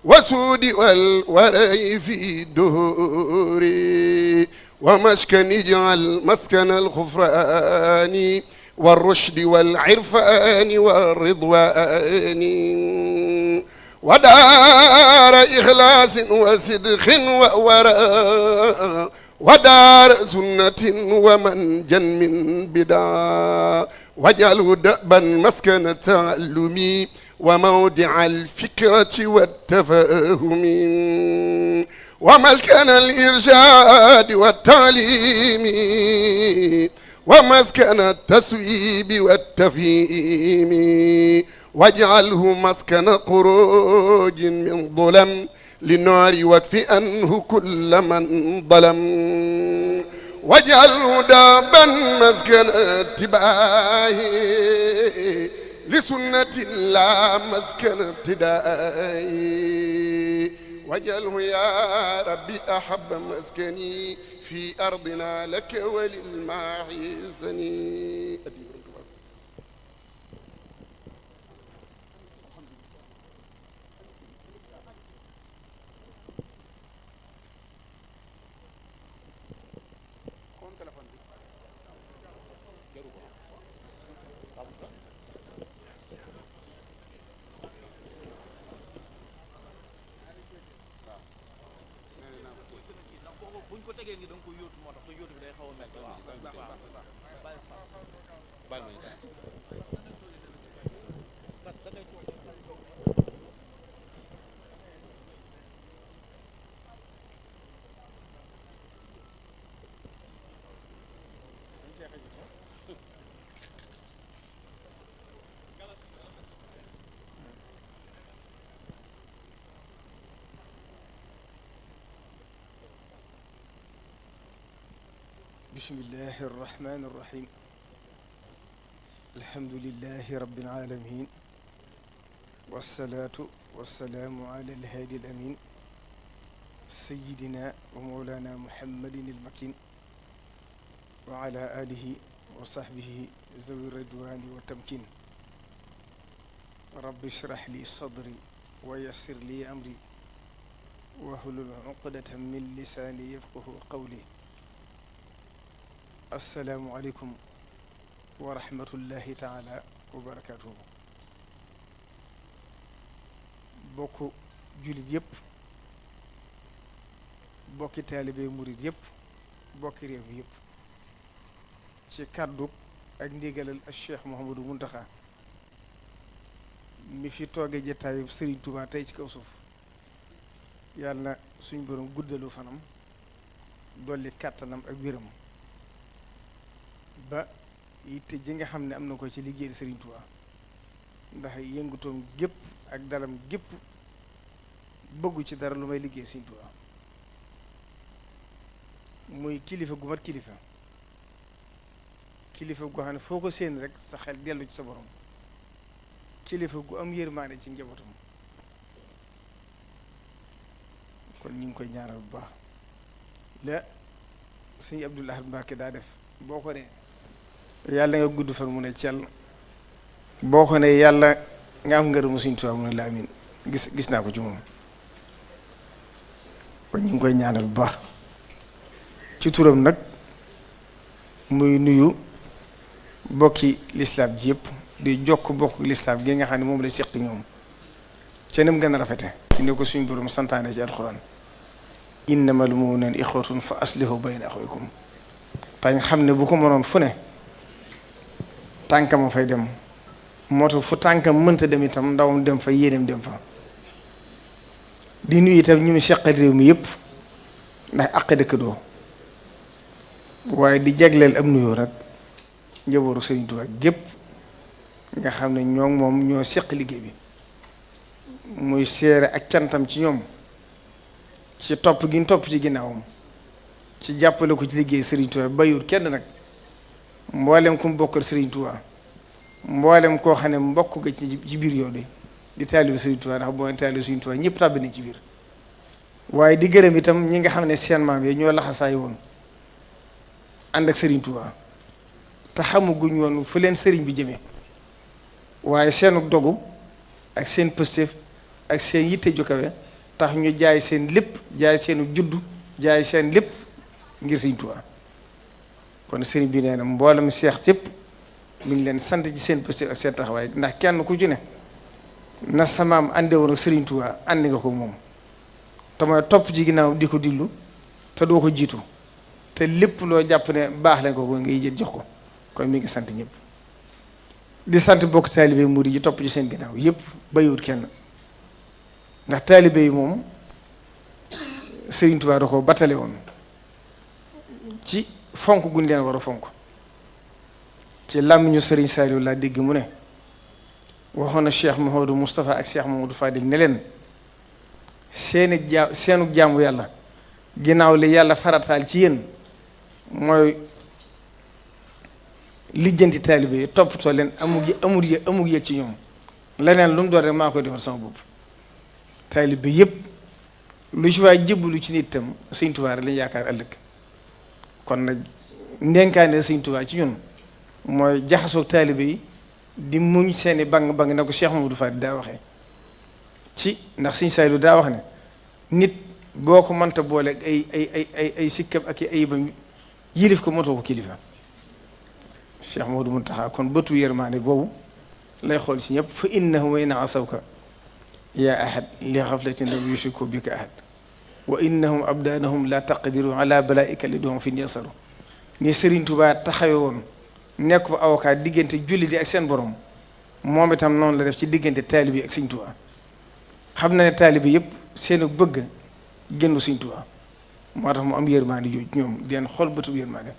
وسود والوري في الدهور ومسكن اجعل مسكن الغفران والرشد والعرفان والرضوان ودار إخلاص وصدق ووراء ودار سنة ومنجا من بدع واجعله دأبا مسكن التعلم وموضع الفكرة والتفاهم ومسكن الإرشاد والتعليم ومسكن التسويب والتفهيم واجعله مسكن خروج من ظلم للنار واكف عنه كل من ظلم واجعله دابا مسكن اتباع لسنة لا مسكن ابتداء واجعله يا ربي أحب مسكني في أرضنا لك وللماعزني. bismillahi irrahmani irrahim alhamdulilahi rabbil alamin wassalaatu wassalaamu ala alhaadi alamin sayidina wa mawlana muhammadin almakin wa ala alihi wa sahbihi zawi ridwani wa tamkin rabbi shrah li sadri wa yassir li amri wahlul uqdatan min lisaani yafqahu qawli. assalaamu aleykum wa rahmatullahi taala wa barakaatuhu. bokk jullit yëpp, bokki taalibe murit yëpp, bokki réew mi yëpp, ci kàddu ak ndigalal ak Cheikh Mouhamadou Mountakha mi fi tooge jataayu Serigne Touba tey ci kaw suuf, yàlla na suñ borom guddalu fanam dolli kàttanam ak biram ba yitte ji nga xam ne am na ko ci liggéey Serigne Touba, ndax yëngutoom gépp ak dalam gépp bëggu ci dara lu may liggéey Serigne Touba. muy kilifa gu mat kilifa, kilifa gu xam ne foo ko séen rek sa xel dellu ci sa borom, kilifa gu am yërmaande ci njabootam. kon ñu ngi koy ñaanal bu baax la sëñ Abdoul Ahad Mbacké daa def, boo ko nee yàlla nga gudd fan mu ne cell, boo ko ne yàlla nga am ngërëmu Sëriñ Tuubaa mu ne la amin. gis naa ko ci moom. kon ñu ngi koy ñaanal bu baax ci turam nag, muy nuyu bokki lislaam ji yëpp, di jokk bokk lislaam gi nga xam ne moom la seq ñoom ca nem gën a rafete ci ne ko suñu borom santaane ci alxuraan, innamal mu'minuuna ixwatun fa aslihu bayna axawaykum. tañ xam ne bu ko mënoon fu ne tànkam fay dem, moo tax fu tànkam mënta dem itam ndawam dem fa, yéeneem dem fa. di nuyu itam ñu mu seqal réew mi yëpp, ndax àq dëkkandoo, waaye di jagleel am nuyoo nag njabootu Serigne Touba gépp nga xam ne ñoo moom ñoo seq liggéey bi, muy seere ak cantam ci ñoom, ci topp gi ñu topp ci ginnaawam, ci jàppale ko ci liggéey Serigne Touba bayut kenn nag. mboolem ku mu bokkal Serigne Touba, mboolem koo xam ne mbokk ga ci biir yoon bi di taalibu Serigne Touba, ndax boo taalibu Serigne Touba ñëpp tàbbi nañ ci biir. waaye di gërëm itam ñi nga xam ne seen maam yi ñoo laxasaay woon ànd ak Serigne Touba te xamaguñ woon fu leen Serigne bi jëmee, waaye seenu dogu ak seen pëstéef ak seen yitte ju kawe tax ñu jaay seen lépp, jaay seenu juddu, jaay seen lépp ngir Serigne Touba. kon Serigne bi nee na mboolem seex yëpp mi ngi leen sant ci seen pëstéef ak seen taxawaay, ndax kenn ku ci ne na sa maam ànde woon ak Serigne Touba àndi nga ko moom, te mooy topp ci ginnaaw di ko dillu te doo ko jiitu, te lépp loo jàpp ne baax la ko ngay jël jox ko kon mi ngi sant ñëpp di sant bokk taalibe murid yi topp ci seen ginnaaw yëpp bayiwut kenn ndax taalibe yi moom Sëriñ Tuubaa da ko batale woon ci fonk guñ leen war a fonk ci làmmiñu Sëriñ Saliou laa dégg mu ne waxoon na Cheikh Mouhamadou Moustapha ak Cheikh Mouhamadou Fadil ne leen seenu jaamu yàlla ginnaaw li yàlla farataal ci yéen mooy lijjanti taalibe yi toppatoo leen amul yëg ci ñoom leneen lu mu doon rek maa koy defal sama bopp taalibe yëpp lu ci waay jébbalu ci nit itam Sëriñ Tuubaa rek lañu yaakaar ëllëg kon nag ndenkaane Sëriñ Tuubaa ci ñun mooy jaxasoo taalibe yi di muñ seeni bang na ko Cheikh Mamadou Fadi daa waxee ci ndax Sëriñ Saliou daa wax ne nit boo ko mënta boole ay sikkam ak i ayibam yilif ko motoo ko kilifa Cheikh Mamadou Muntaxa kon bëtu yërmaane boobu lay xool ci ñëpp fa innahum in asawka yaa ahad li xaflatin lam yushriku bika ahad wa innahum abdaanahum la taqdiru ala balaika li doom fi yasaru ni Sëriñ Tuubaa taxawe woon nekk ba avocat diggante julli di ak seen borom moom itam noonu la def ci diggante taalibi ak Sëriñ Tuubaa xam na ne taalibi yëpp seenu bëgg génnu Sëriñ Tuubaa moo tax mu am yërmaande jooju ñoom di leen xool bëtu yërmaande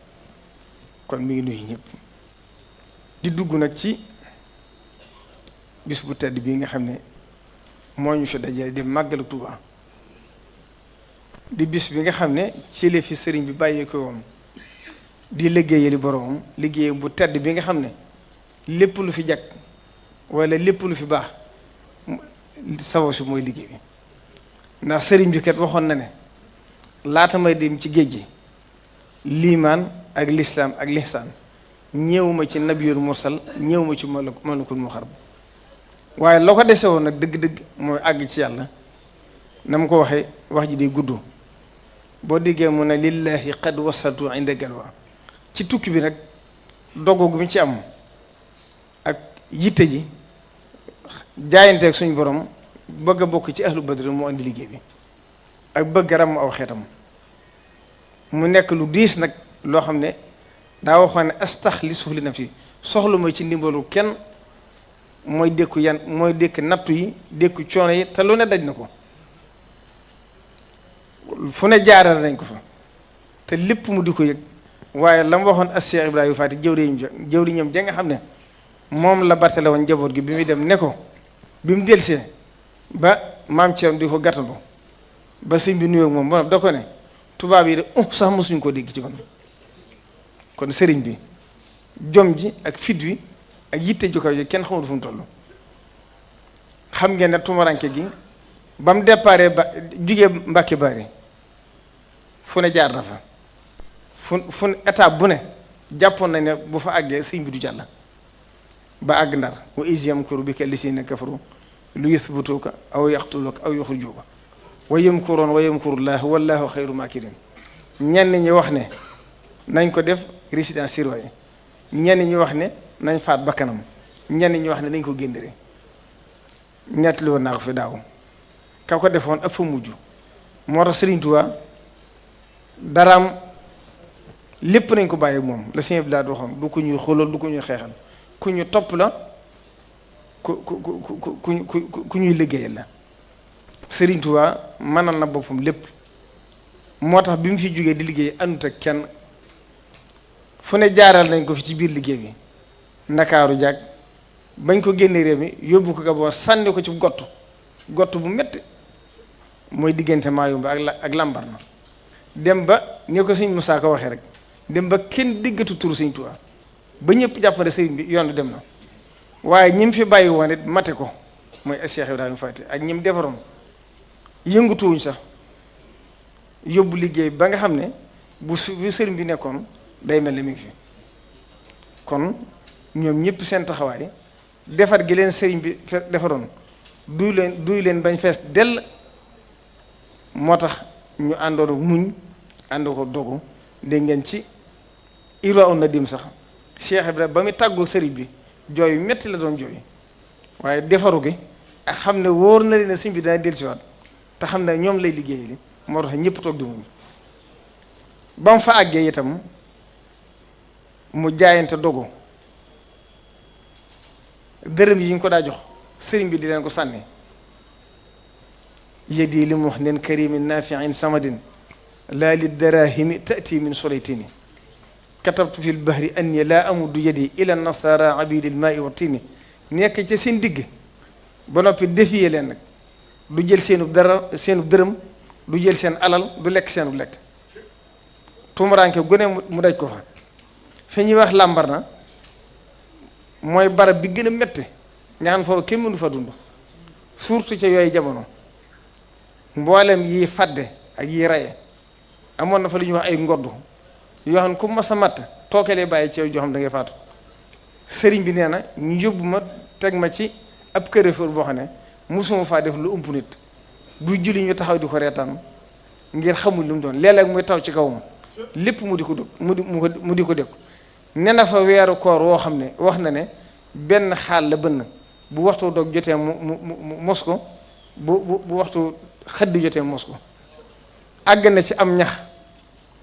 kon mi ngi nuyu ñëpp di dugg nag ci bis bu tedd bii nga xam ne moo ñu fi dajale di màggalu Tuubaa di bis bi nga xam ne ci la fi sëriñ bi bàyyee ko woon di liggéeyali boroomam liggéeyam bu tedd bi nga xam ne lépp lu fi jag walla lépp lu fi baax sabab si mooy liggéey bi ndax sëriñ bi kat waxoon na ne laata may dem ci géej gi liimaan ak lislaam ak lihsaan ñëwuma ci nabiyul mursal ñëwuma ci malakul muqarrab waaye loo ko dese woon nag dëgg-dëgg mooy àgg ci yàlla na ma ko waxee wax ji day gudd boo déggee mu ne lillahi qad wasaltu inda galwa ci tukki bi nag dogu gu mi ci am ak yitte ji jaayanteeg suñu borom bëgg a bokk ci ahlu badri moo indi liggéey bi ak bëgg ram aw xeetam mu nekk lu diis nag loo xam ne daa waxoon ne astaxlisu li nafsi soxlu ma ci ndimbalu kenn mooy dékku mooy dékk nattu yi dékku coono yi te lu ne daj na ko fu ne jaaral nañ ko fa te lépp mu di ko yëg waaye la mu waxoon as Cheikh Ibrahima Faty jëwriñam ja nga xam ne moom la bartale woon njaboot gi bi muy dem ne ko bi mu delsee ba maam Thierno di ko gàttalu ba sëñ bi nuyoo moom ba da ko ne tubaab yi de sax mosuñu koo dégg ci man kon sëriñ bi jom ji ak fit wi ak yitte ju kaw ji kenn xamul fu mu toll xam ngeen ne tumaranke gi ba mu déparé ba jugee Mbàkke Bari fu ne jaar na fa fu étape bu ne jàppoon na ne bu fa àggee sëñ bi du jàll ba àgg Ndar wa iz yamkuru bika llaziina kafaru lu yuthbituuka aw yaqtuluuka aw yuxrijuuka wa yamkuruuna wa yamkuru llaahu wallaahu xayru maakirin ñenn ñi wax ne nañ ko def résidence surveillée ñenn ñi wax ne nañ faat bakkanam ñenn ñi wax ne nañ ko génnere ñettali woon naa ko fi daaw ka ko defoon ak fa mujj moo tax Sëriñ Tuubaa daraam lépp nañ ko bàyyi moom la Sëriñ Abdou Lahad waxoon du ko ñuy xoolal du ko ñuy xeexal ku ñu topp la ku ñuy liggéeyal la Sëriñ Tuubaa mënal na boppam lépp moo tax bi mu fi jógee di liggéey àndut ak kenn fu ne jaaral nañ ko fi ci biir liggéey bi ndakaaru jàg bañ ko génne réew mi yóbbu ko Gabon sànni ko ci gott bu metti mooy diggante Mayumba ak Lambaréné dem ba ni ko sëñ Moussa ko waxee rek dem ba kenn diggatu turu Sëñ Tuubaa ba ñëpp jàppale sëriñ bi yoon dem na waaye ñi mu fi bàyyi woon it mate ko mooy Cheikh Ibrahima Faty ak ñi mu defaroon yëngatuwuñ sax yóbbu liggéey ba nga xam ne bu sëriñ bi nekkoon day mel ni mi ngi fi kon ñoom ñëpp seen taxawaay defar gi leen sëriñ bi defaroon duy leen bañ fees dell moo tax ñu àndoon muñ ànd ko dogu dégg ngeen ci Irwa Nadim sax Cheikh Ibrahima ba muy tàggoo sëriñ bi jooy yu metti la doon jooy waaye defaru gi ak xam ne wóor na leen ne sëriñ bi dana dellusiwaat te xam ne ñoom lay liggéey li moo tax ñëpp toog di muñ ba mu fa àggee itam mu jaayante dogu dërëm yi ñu ko daa jox sëriñ bi di leen ko sànni yedi li mu wax neen karimin nafiin samadin laa li darahimi tati min solaytini katabtu fi lbahri anni laa amudu yadi ila nasara abidi lmaai wa tini nekk ca seen digg ba noppi défier leen nag du jël seenub dërëm du jël seen alal du lekk seenub lekk tumuraanke gone mu daj ko fa fi ñuy wax làmbar na mooy barab bi gën a métti nga xam foofu kenn mënu fa dund surtout ca yooyu jamono mboolem yi fadde ak yi raye amoon na fa lu ñuy wax ay ngoddu yoo xam ne ku ma sa matt tookelee bàyyi ci yow joo xam da ngay faatu sëriñ bi nee na ñu yóbbu ma teg ma ci ab kërëfër boo xam ne mosuma faa def lu ëmp nit buy julli ñu taxaw di ko reetaan ngir xamul lu mu doon léeg-léeg muy taw ci kawam lépp mu di ko dog mu di ko dégg ne na fa weeru koor woo xam ne wax na ne benn xaal la bënn bu waxtu dog jotee mu mos ko bu waxtu xëdd jotee mos ko àgg na ci am ñax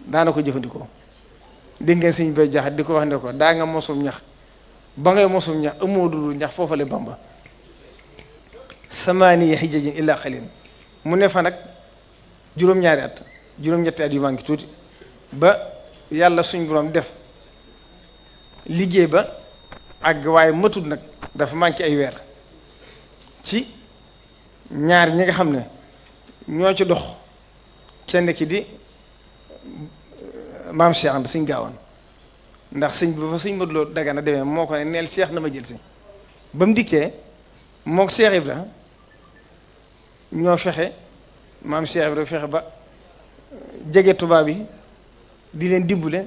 daana ko jëfandikoo dégg ngeen Sëñ Bay Jaxate di ko wax ne ko daa nga mosum ñax ba ngay mosum ñax amoo dul ñax foofale Bamba samaaniya hijajin illa xalin mu ne fa nag juróom-ñaari at juróom-ñetti at yu maa ngi tuuti ba yàlla suñ borom def liggéey ba àgg waaye matul nag dafa manqué ay weer ci ñaar ñi nga xam ne ñoo ci dox kenn ki di maam Cheikh Anta Sëñ Gaawaan ndax sëñ ba fa sëñ Modou Lo Dagana demee moo ko ne neel Cheikh na ma jël si ba mu dikkee mook Cheikh Ibra ñoo fexe maam Cheikh Ibra fexe ba jege tubaab yi di leen dimbule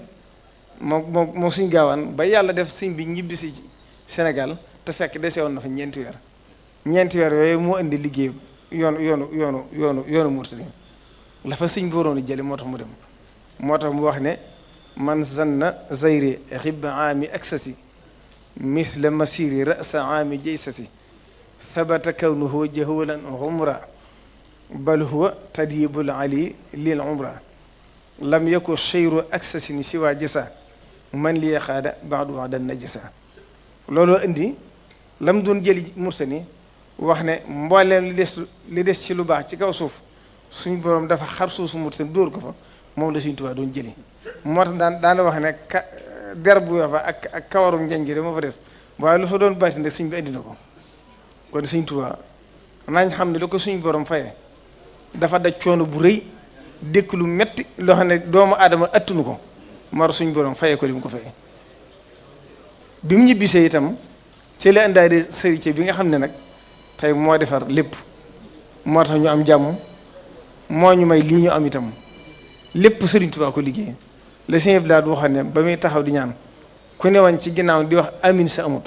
moo Sëñ Gaawaan ba yàlla def sëñ bi ñibbisi ci Sénégal te fekk dese woon na fa ñeenti weer yooyu moo indi liggéey yoonu Mourtani la fa sëñ bi waroon a jële moo tax mu dem moo tax mu wax ne man zanna zayri xibba aami aksasi mithla masiri rasa aami jaysasi thabata kawnuhu jahulan umra bal huwa tadyibul ali lil umra lam yakun cheyru aksasin siwa jasa man li xaada baadu waxdan najasa looloo indi lam doon jëli Mourtani wax ne mbooleem li des ci lu baax ci kaw suuf suñ borom dafa xar suusu Mourtani dóor ko fa moom la Sëñ Tuubaa doon jëli moo tax daana wax ne der bu weex fa ak kawaru njañ gi dama fa des waaye lu fa doon bàyyi ne sëñ bi indi na ko kon Sëñ Tuubaa nañ xam ne lu ko suñ borom faye dafa daj coono bu rëy dékk lu metti loo xam ne doomu aadama attunu ko mar suñ borom faye ko li mu ko faye bi mu ñibbisee itam ci la indaale sëriñ bi nga xam ne nag tey moo defar lépp moo tax ñu am jàmm moo ñu may lii ñu am itam lépp Sëriñ Tuubaa ko liggéey la Sëñ Abdou Lahad waxoon ne ba muy taxaw di ñaan ku newoon ci ginnaaw di wax amin sa amut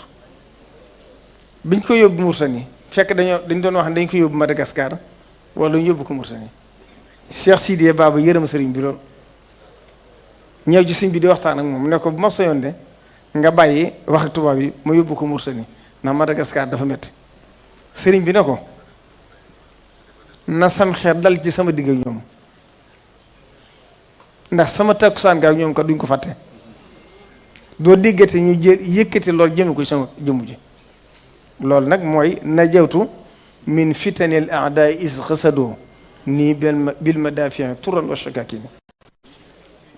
biñ ko yóbbu Mourtani fekk dañ doon wax ne dañ ko yóbbu Madagascar wala ñu yóbbu ko Mourtani Cheikh Sidiye Baba yërëm sëriñ bi lool ñëw ci sëñ bi di waxtaan ak moom ne ko bu ma soyoon de nga bàyyi wax ak tubaab yi ma yóbbu ko Mourtani ndax Madagascar dafa metti sëriñ bi ne ko na sam xeet dal ci sama digg ak ñoom ndax sama takkusaan gaa ñoom kat duñ ko fàtte doo déggate ñu yëkkati loolu jëme ko sama jëmm ji loolu nag mooy najawtu min fitanil a'daa is xasadoo nii bil madafia turan wa shakakini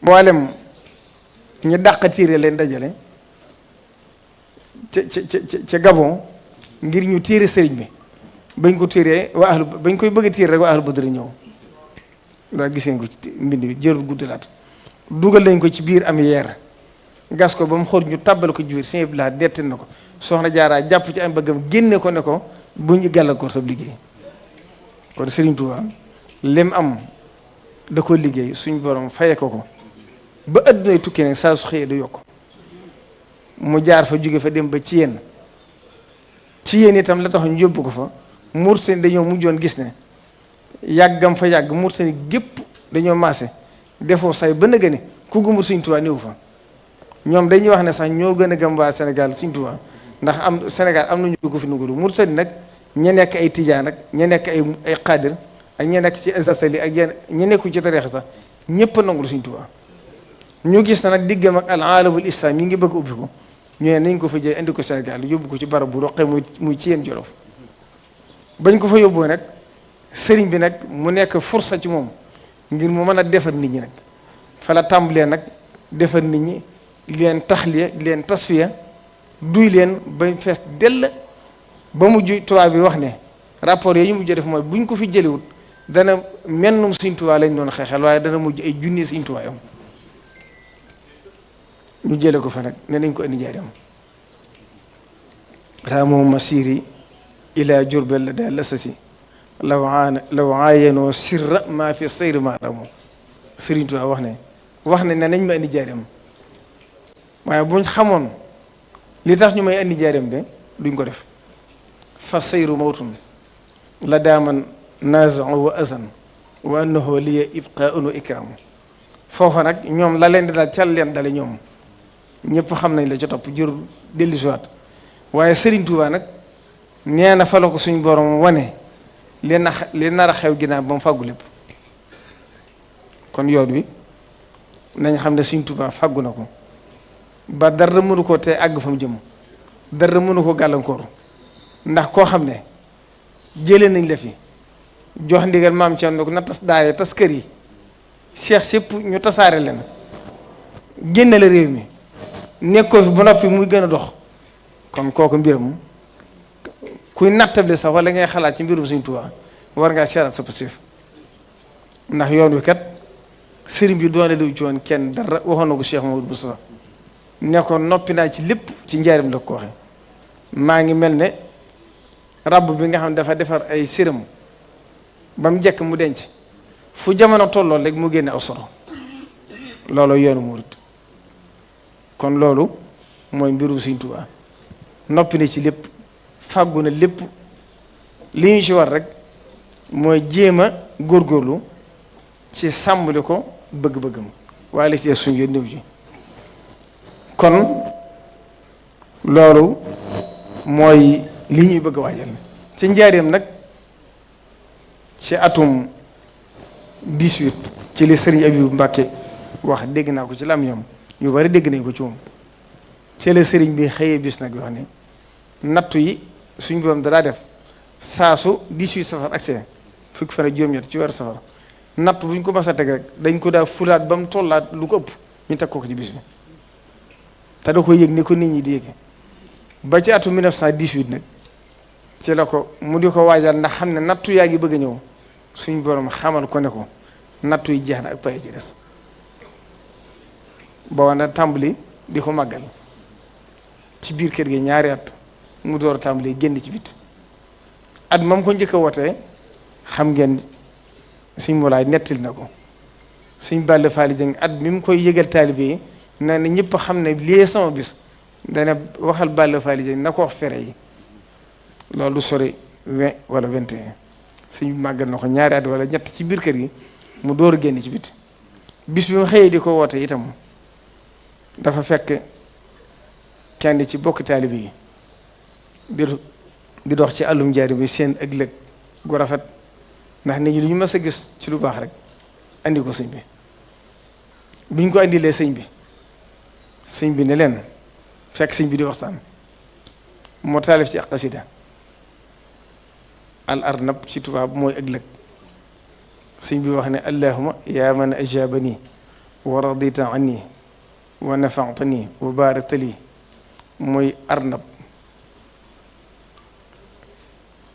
mboolem ñu dàq tiire leen dajale ca Gabon ngir ñu tiire sëriñ bi bañ ko tiiree bañ koy bëgg a tiire rek waa ahlu badri ñëw daa giseen ko ci mbind bi jërul guddalaat dugal lañ ko ci biir am yeer gas ko ba mu xool ñu tàbbal ko ci biir Sëñ Abdou Lahad dettin na ko soxna Jaaraa jàpp ci am bëggam génne ko ne ko bu ñu gàllankoor sa liggéey kon Sëriñ Tuubaa lim am da ko liggéey suñ borom faye ko ba addunay tukki nag saa su xëyee du yokk mu jaar fa jóge fa dem ba ci yéen itam la tax ñu yóbbu ko fa Mourtani dañoo mujjoon gis ne yàggam fa yàgg Mourtani gépp dañoo maase defoo say ba nëgë ne ku gëmul Sëñ Tuubaa néew fa ñoom dañuy wax ne sax ñoo gën a gëm waa Sénégal Sëñ Tuubaa ndax am Sénégal am nañu ko fi nugulu Mourtani nag ña nekk ay tijaan ak ña nekk ay xaadir ak ña nekk ci asali ak ña nekku ci tariixa sax ñëpp a nangul Sëñ Tuubaa ñu gis na nag diggam ak al aalamul islam yi ngi bëgg ubbi ko ñu ne nañ ko fa jël indi ko Sénégal yóbbu ko ci barab bu roqee muy ci yéen Jolof bañ ko fa yóbboo nag sëriñ bi nag mu nekk fursa ci moom ngir mu mën a defar nit ñi nag fa la tàmbalee nag defar nit ñi leen taxliya leen tasfiya duy leen bañ fees dell ba mujj tubaab bi wax ne rapport yi ñu mujj def mooy buñ ko fi jëliwut dana mennum Sëriñ Tuubaa lañ doon xeexal waaye dana mujj ay junni Sëriñ Tuubaa yam ñu jële ko fa nag ne nañ ko indi Njaaréem raamoo masiri ila Jurbel la daal lasasi law aayanoo sirra maa fi sayri ma ramo Sëriñ Tuubaa wax ne nañ ma indi Njaaréem waaye buñ xamoon li tax ñu may indi Njaaréem de duñ ko def fa sayru mawtun la daaman naazan wa azan wa annahu liya ibqaun wa ikram foofa nag ñoom la leen di daal cal leen dale ñoom ñëpp xam nañ la ca topp jër dellu siwaat waaye Sëriñ Tuubaa nag nee na fa la ko suñ borom wane li nar a xew ginnaaw ba mu fàggu lépp kon yoon wi nañ xam ne Sëriñ Tuubaa fàggu na ko ba dara mënu ko te àgg fa mu jëm dara mënu ko gàllankoor ndax koo xam ne jëlee nañ la fi jox ndigal maam Thierno na tas daare tas kër yi cheikh sépp ñu tasaare leen génne la réew mi nekkoo fi ba noppi muy gën a dox kon kooku mbiram kuy nattable sax wala ngay xalaat ci mbirum Sëriñ Tuubaa war ngaa seeraat sa passif ndax yoon wi kat sëriñ bi doone lu ci woon kenn dara waxoon na ko Cheikh Mamadou Moustapha ne ko noppi naa ci lépp ci Njaaréem la ko waxe maa ngi mel ne rabb bi nga xam ne dafa defar ay séram ba mu jekk mu denc fu jamono tolloo rek mu génne aw solo loolu yoonu murit kon loolu mooy mbiru Sëriñ Tuubaa noppi na ci lépp fàggu na lépp li ñu ci war rek mooy jéem a góorgóorlu ci sàmmali ko bëgg-bëggam waaye la ci suñu yoon néew ji kon loolu mooy li ñuy bëgg a waajal ci Njaaréem nag ci atum 18 ci li Sëriñ Abibu Mbàkke wax dégg naa ko ci lam ñoom ñu bari dégg nañ ko ci moom ci la sëriñ bi xëyee bis nag wax ne nattu yi suñ borom dalaa def saa su 18 safar accès fukki fan ak juróom-ñett ci weeru safar nattu bu ñu ko mas a teg rek dañ ko daa fulaat ba mu tollaat lu ko ëpp ñu teg ko ci bis bi te da ko yëg ni ko nit ñi di yëge ba ci atu 1918 nag ci la ko mu di ko waajal ndax xam ne nattu yaa ngi bëgg a ñëw suñ borom xamal ko ne ko nattu yi jeex na ak pay ci des boo na tàmbali di ko màggal ci biir kër gi ñaari at mu door a tàmbali génn ci bit at moom ko njëkk a wootee xam ngeen suñ molaay nettali na ko suñ Balla Faali Jëng at mi mu koy yëgal taalibe yi na ne ñëpp xam ne lii sama bis dana waxal Balla Faali Jëng na ko wax fere yi loolu du sori 20 wala 21 suñ màggal na ko ñaari at wala ñett ci biir kër gi mu door a génn ci bit bis bi mu xëyee di ko woote itam dafa fekk kenn ci bokk taalibe yi di dox ci àllum Njaaréem bi seen ëllëg gu rafet ndax nit ñi lu ñu mës a gis ci lu baax rek andi ko sëñ bi biñ ko andilee sëñ bi ne leen fekk sëñ bi di waxtaan moo taalif ci ak xasida al arnab ci tubaab mooy ëllëg sëñ bi wax ne allahuma yaa man ajabani wa radita anni wa nafaatani wa barakta li mooy arnab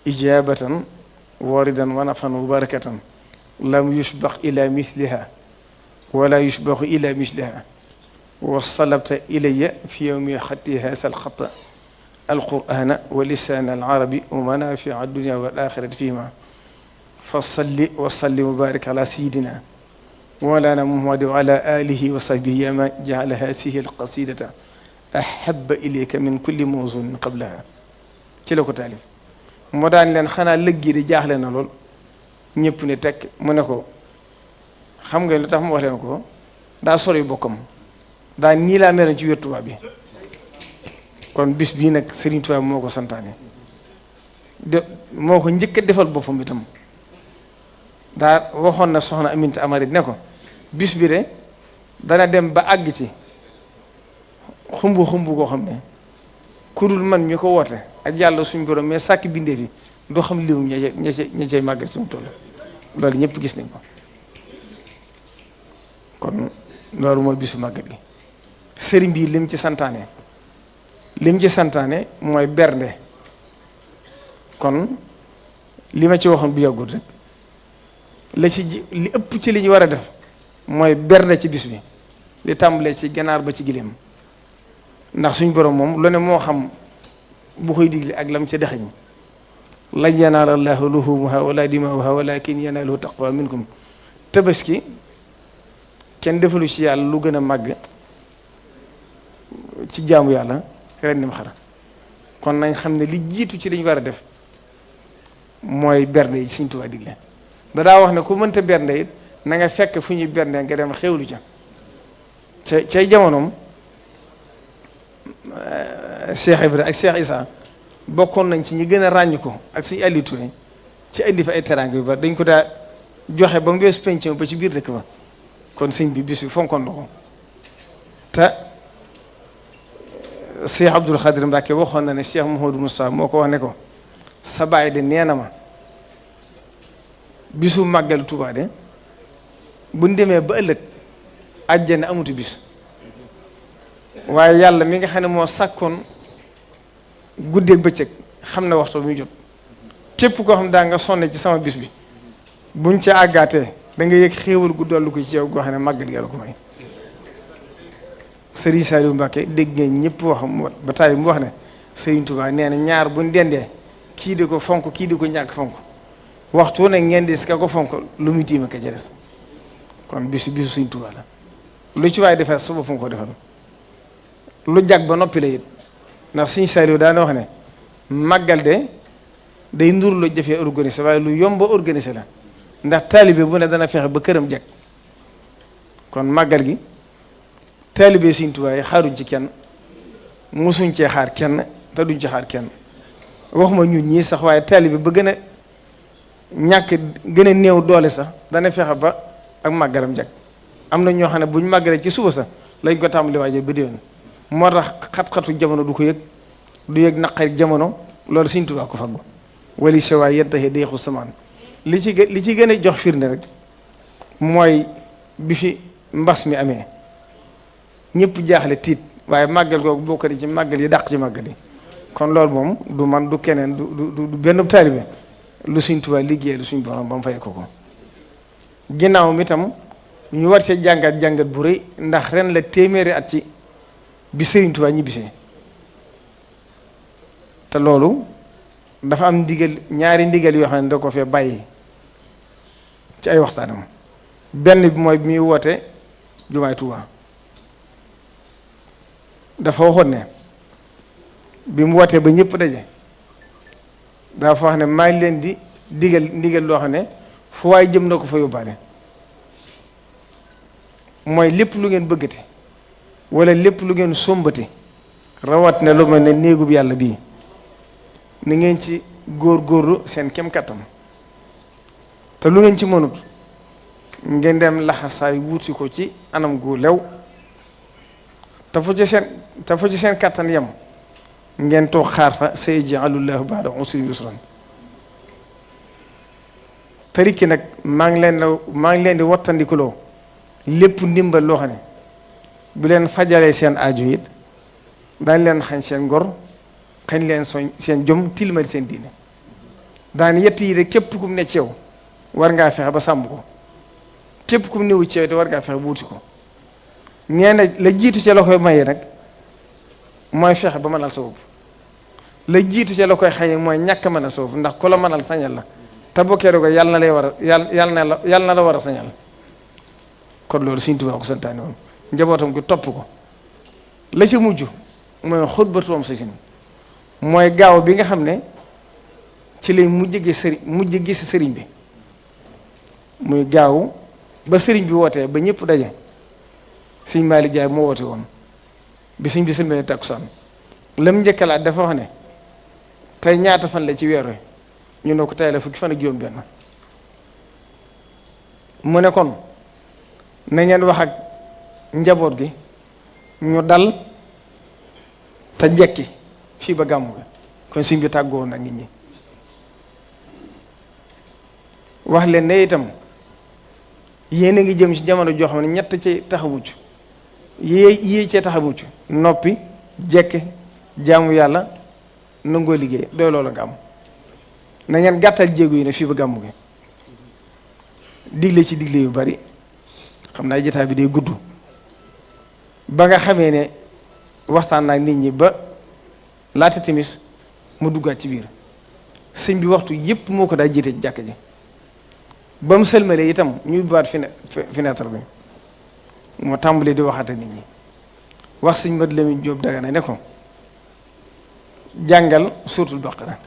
ijabatan waridan wa nafan wa barakatan lam yushbaq ila mithliha wala yushbaqu ila mithliha wa salabta ilayya fi yawmi xatti haasa alxata alqur'ana wa lisana alarabi wa manafia addunia wal axirati fihima fa salli wa salli wa barik ala sayidina mawlana muhammad wa ala alihi wa sahbihi ya man jaala hasihi alqasidata ahaba ilayka min kulli mawzunin qablaha ci la ko taalif moo daan leen xanaa lëggi di jaaxle na lool ñëpp ne tekk mu ne ko xam nga lu tax mu wax leen ko daa sori bokkam daa nii laa meroon ci wér tubaab bi kon bis bii nag Serigne Touba moo ko santaane moo ko njëkk a defal boppam itam daa waxoon na soxna Aminta Amari ne ko bis bi de dana dem ba àgg ci xumbu koo xam ne ku dul man mi ko woote ak yàlla suñ borom mais sàkk bindee fi doo xam liwum ña cay màggal suñu toll loolu ñëpp gis nañ ko. kon loolu mooy bisu màggal gi sëriñ bi lim ci santaane mooy bernde. kon li ma ci waxoon bu yàggul rek li ëpp ci li ñu war a def mooy bernde ci bis bi li tàmbalee ci ganaar ba ci gileem ndax suñ borom moom lu ne moo xam bu koy digle ak lam ca dexañ lan yanaala llaahu luhuumuhaa wala dimaa'uhaa walaakin yanaaluhu taqwa minkum. tabaski kenn defalu ci yàlla lu gën a màgg ci jaamu yàlla ren nim xar kon nañ xam ne li jiitu ci li ñu war a def mooy bernde yi Sëriñ Tuubaa digle daa wax ne ku mënta bernde it na nga fekk fu ñuy bernde nga dem xewlu ca cay jamonoom Cheikh Ibrahima ak Cheikh Issa bokkoon nañ ci ñi gën a ràññ ko ak suñu Aliou Touré ci indi fa ay teraanga yu bari dañ ko daa joxe ba mu weesu penc ba ci biir dëkk ba kon sëñ bi bis bi fonkoon na ko te Cheikh Abdoul Khadir Mbacke waxoon na ne Cheikh Mouhamadou Moustapha moo ko wax ne ko sa baay de nee na ma bisu màggal Tuubaa de buñ demee ba ëllëg àjjana amutu bis waaye yàlla mi nga xam ne moo sàkkoon guddeeg bëccëg xam na waxtu muy jot képp koo xam daa nga sonne ci sama bis bi buñ ca àggaatee da nga yëg xéewal gu dollu ko ci yow goo xam ne màggal yàlla ko may Sëriñ Saliou Mbacke dégg ngeen ñëpp wax ba tàyyi mu wax ne Sëriñ Tuubaa nee na ñaar buñ dendee kii di ko fonk kii di ko ñàkk fonk waxtu ne ngeen di si ka ko fonk lu muy tiima ka ca des kon bisu Sëriñ Tuubaa la lu ci waay defar sa bopp nga ko defal lu jag ba noppi la it ndax Sëriñ Saliou daana wax ne màggal de day ndur lu jafee organisé waaye lu yomb organisé la ndax taalibe bu ne dana fexe ba këram jag kon màggal gi taalibe Sëriñ Tuubaa yi xaaruñ ci kenn mosuñ cee xaar kenn te duñ ci xaar kenn waxuma ñun ñii sax waaye taalibe ba gën a ñàkk gën a néew doole sax dana fexe ba ak màggaram jag am na ñoo xam ne buñ màggalee ci suba sax lañ ko tàmbali waajal ba déwén moo tax xat-xatu jamono du ko yëg du yëg naqari jamono loolu Sëriñ Tuubaa ko faggu wali sewaay yettaxe deexu samaan li ci gën a jox firnde rek mooy bi fi mbas mi amee ñëpp jaaxle tiit waaye màggal googu bokk ci màggal yi dàq ci màggal yi kon loolu moom du man du keneen du benn taalibe lu Sëriñ Tuubaa liggéey lu suñ borom ba mu fay ko ginnaaw mi tam ñu war cee jàngat bu rëy ndax ren la téeméeri at ci bi Sëriñ Tuubaa ñibbisee te loolu dafa am ñaari ndigal yoo xam ne da ko fee bàyyi ci ay waxtaanam benn bi mooy bi muy woote jumaay Tuubaa dafa waxoon ne bi mu wootee ba ñëpp daje dafa wax ne maa ngi leen di ndigal loo xam ne fu waay jëm na ko fa yóbbaale mooy lépp lu ngeen bëggati wala lépp lu ngeen sombati rawat ne lu mel ne néegub yàlla bii ni ngeen ci góorgóorlu seen kem kattan te lu ngeen ci mënut ngeen dem laxasaay wuuti ko ci anam gu lew te fu ci seen kattan yem ngeen toog xaar fa sayaj'alullaahu ba'da usrin yusran tariki nag maa ngi leen di wattandikuloo lépp ndimbal loo xam ne bu leen fajalee seen aajo it daañ leen xañ seen ngor xañ leen seen jom tilimal seen diine daan yett yi de képp kum ne ci yow war ngaa fexe ba sàmm ko képp kum newu ci yow te war ngaa fexe ba wuti ko nee na la jiitu ca la koy maye nag mooy fexe ba mënal sa bopp la jiitu ca la koy xañe mooy ñàkk mën a sa bopp ndax ku la mënal sañal la te bokkee ko yàlla na lay war a yàlla na la war a sañal kon loolu Sëriñ Tuubaa ko santaane woon njabootam gi topp ko la ci mujj mooy xutbatoom sa sin mooy gaaw bi nga xam ne ci lay mujj gis sëriñ bi muy gaaw ba sëriñ bi wootee ba ñëpp daje Sëriñ Maalik Jaay moo woote woon bi sëriñ bi sëlmee takkusaan lam njëkkalaat dafa wax ne tey ñaata fan la ci weer wi ñu ne ko tey la fukki fan ak juróom benn mu ne kon na ngeen wax ak njaboot gi ñu dal te jekki fii ba gàmmu gi kon sëñ bi tàggoo nag nit ñi wax leen ne itam yéen a ngi jëm ci jamono joo xam ne ñett ci taxamucc yii cee taxamucc noppi jekki jaamu yàlla nangoo liggéey doy loolu nga am na ngeen gàttal jéego yi ne fii ba gàmmu gi digle ci digle yu bari xam naa jotaay bi day gudd ba nga xamee ne waxtaan naa nit ñi ba laata timis mu duggaat ci biir sëñ bi waxtu yépp moo ko daa jiite ci jàkk ji ba mu sëlmalee itam ñuy baat fenêtre bi moo tàmbalee di waxaat ak nit ñi wax sëñ Mat Lamin Jóob Dagana ne ko jàngal suuratul Baqara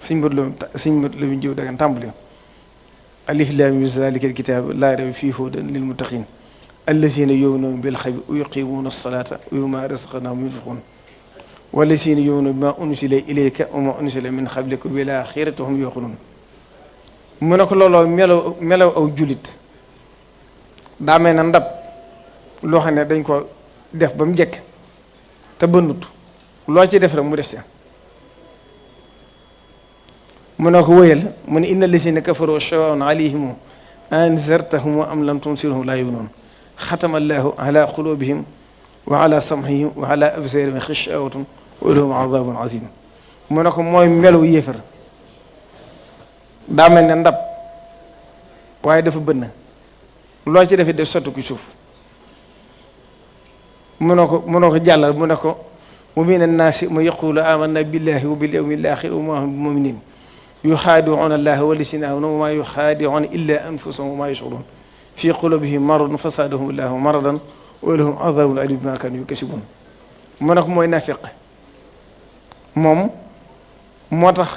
sëñ Mat Lamin Jóob Dagana tàmbalee alif laam miim zaalikal kitaabu laa rayba fiihi hudan lil muttaqiin allaziina yu'minuuna bil ghaybi wa yuqiimuuna as-salaata wa mimmaa razaqnaahum yunfiquun wallaziina yu'minuuna bimaa unzila ilayka wa maa unzila min qablika wa bil aaxirati hum yuuqinuun mu ne ko looloo melaw aw jullit daa mel na ndab loo xam ne dañ ko def ba mu njëkk te bënnut loo ci def rek mu des ca mu ne ko wëyal mu ne inna lazina kafaru sawaa'un alayhim anzartahum am lam tunzirhum laa yu'minuun xatama allahu ala qulubihim wa ala sam'ihim wa ala absaarihim ghishawatun wa lahum azaabun aziim mu ne ko mooy melaw yéefar daa mel ne ndab waaye dafa bënn loo ci defee def sotti ko suuf mu ne ko jàllal mu ne ko wa mina naasi man yaqulu amanna billahi wa bil yawmil aaxir wa maa hum bi mu'miniin yuxaadi'uuna allaha wallaziina aamanuu wa maa yuxaadi'uuna illaa anfusahum wa maa yash'uruun fii quluubihim maradun fazaadahum allahu maradan wa lahum azaabun aliim bimaa kaanuu yakzibuun mu ne ko mooy naafiq moom moo tax